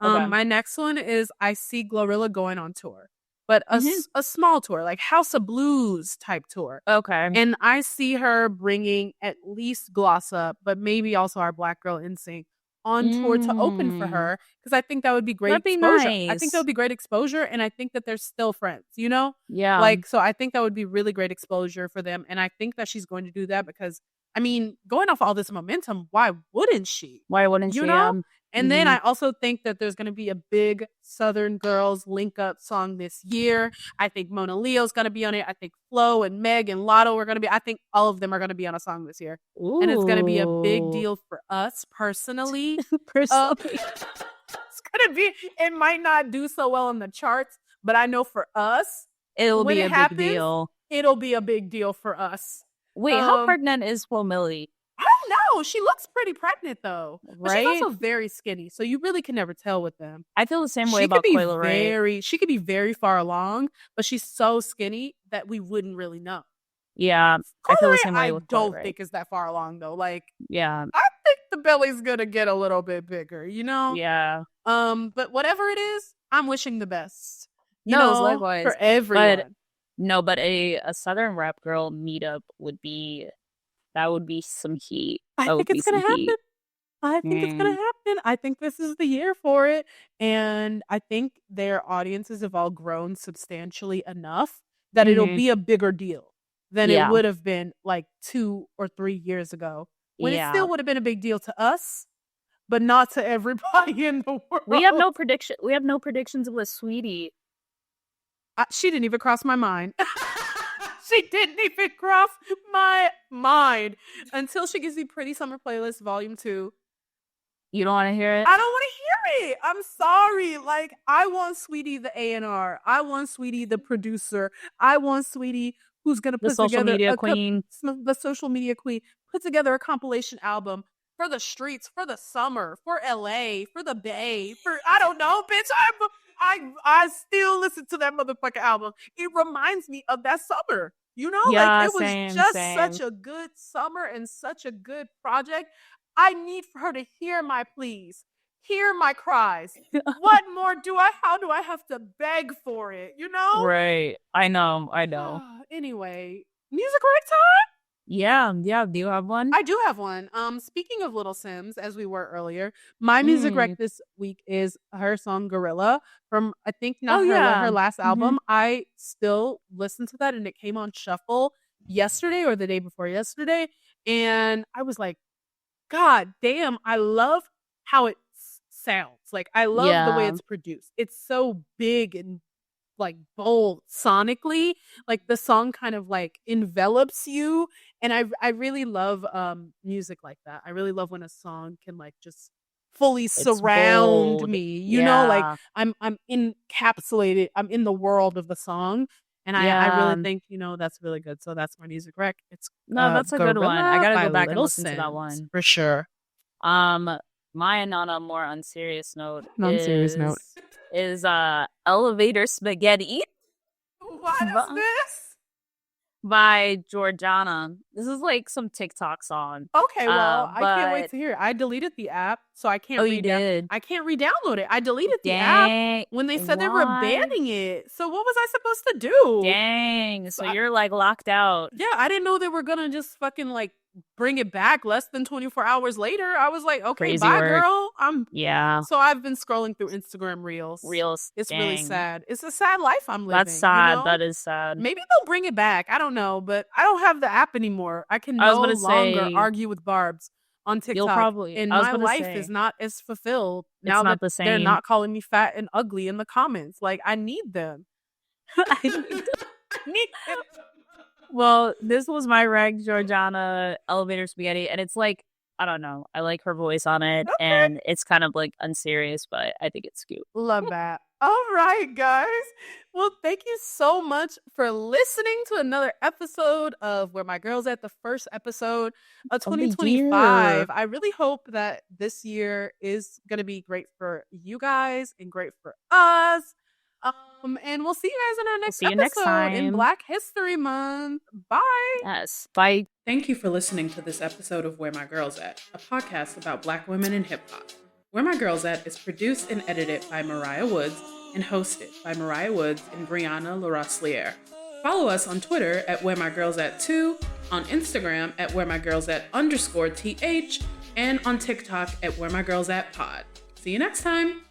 Okay. My next one is I see Glorilla going on tour, but a small tour, like House of Blues type tour. Okay. And I see her bringing at least Gloss Up, but maybe also our Black Girl NSYNC on tour to open for her because I think that would be great That'd be exposure. nice. I think that would be great exposure, and I think that they're still friends, Yeah. Like, so I think that would be really great exposure for them, and I think that she's going to do that because, I mean, going off all this momentum, why wouldn't she? Why wouldn't she? And then I also think that there's going to be a big Southern Girls link up song this year. I think Mona Leo's going to be on it. I think Flo and Meg and Lotto are going to be. I think all of them are going to be on a song this year. Ooh. And it's going to be a big deal for us personally. Personally. It's going to be, it might not do so well in the charts, but I know for us, it'll be a big deal. It'll be a big deal for us. Wait, how pregnant is Flo Milli? I don't know. She looks pretty pregnant though. Right? But she's also very skinny, so you really can never tell with them. I feel the same way about Coi Leray. She could be very far along, but she's so skinny that we wouldn't really know. Yeah, I feel the same way with Coi Leray. I don't think is that far along though. Like, yeah, I think the belly's gonna get a little bit bigger. Yeah. But whatever it is, I'm wishing the best. Likewise for everyone. But a Southern rap girl meetup would be. That would be some heat. I think it's going to happen. I think it's going to happen. I think this is the year for it. And I think their audiences have all grown substantially enough that it'll be a bigger deal than it would have been like 2 or 3 years ago. When it still would have been a big deal to us, but not to everybody in the world. We have no predictions with Sweetie. She didn't even cross my mind. She didn't even cross my mind until she gives me Pretty Summer Playlist Volume 2. You don't want to hear it? I don't want to hear it. I'm sorry. Like, I want Sweetie the A&R. I want Sweetie the producer. I want Sweetie who's going to put together the social media queen, put together a compilation album for the streets, for the summer, for LA, for the Bay, I don't know, bitch. I still listen to that motherfucking album. It reminds me of that summer. Yeah, like it was such a good summer and such a good project. I need for her to hear my pleas, hear my cries. What more how do I have to beg for it, Right. I know. Anyway, music right time? Yeah. Do you have one? I do have one. Speaking of Little Sims, as we were earlier, my music rec this week is her song Gorilla from, I think, her last album. I still listen to that, and it came on shuffle yesterday or the day before yesterday, and I was like, God damn, I love how it sounds. Like, I love the way it's produced. It's so big and like bold sonically. Like, the song kind of like envelops you, and I really love music like that. I really love when a song can like just fully surround me. Like I'm encapsulated. I'm in the world of the song, and I really think that's really good. So that's my music rec. It's that's a good one. I gotta go back and listen to that one for sure. Mine on a more unserious note is elevator spaghetti. What is this? by Georgiana. This is like some TikTok song. Okay, well, I can't wait But to hear it. I deleted the app, so I can't oh, you did? I can't re-download it. I deleted the app Dang. when they said they were Why? banning it. So what was I supposed to do? Dang. So I- you're like locked out. Yeah, I didn't know they were gonna just fucking like bring it back less than 24 hours later. I was like, okay, Crazy bye, work. girl. Yeah. So I've been scrolling through Instagram Reels. It's really Dang. sad. It's a sad life I'm living. That's sad. You know? That is sad. Maybe they'll bring it back. I don't know, but I don't have the app anymore. I can I was no gonna longer say, argue with Barbs on TikTok. you'll probably. And I was my gonna life say, is not as fulfilled it's now not that the they're same. not calling me fat and ugly in the comments. Like, I need them. Well, this was my reg Georgiana elevator spaghetti, and it's like, I don't know. I like her voice on it, Okay. and it's kind of like unserious, but I think it's cute. Love that. All right, guys. Well, thank you so much for listening to another episode of Where My Girls At, the first episode of 2025. I really hope that this year is going to be great for you guys and great for us. And we'll see you guys in our next see you next episode in time. Black History Month. Bye. Yes. Bye. Thank you for listening to this episode of Where My Girls At, a podcast about Black women in hip hop. Where My Girls At is produced and edited by Mariah Woods and hosted by Mariah Woods and Brianna LaRosliere. Follow us on Twitter at Where My Girls At 2, on Instagram at Where My Girls At _TH, and on TikTok at Where My Girls At Pod. See you next time.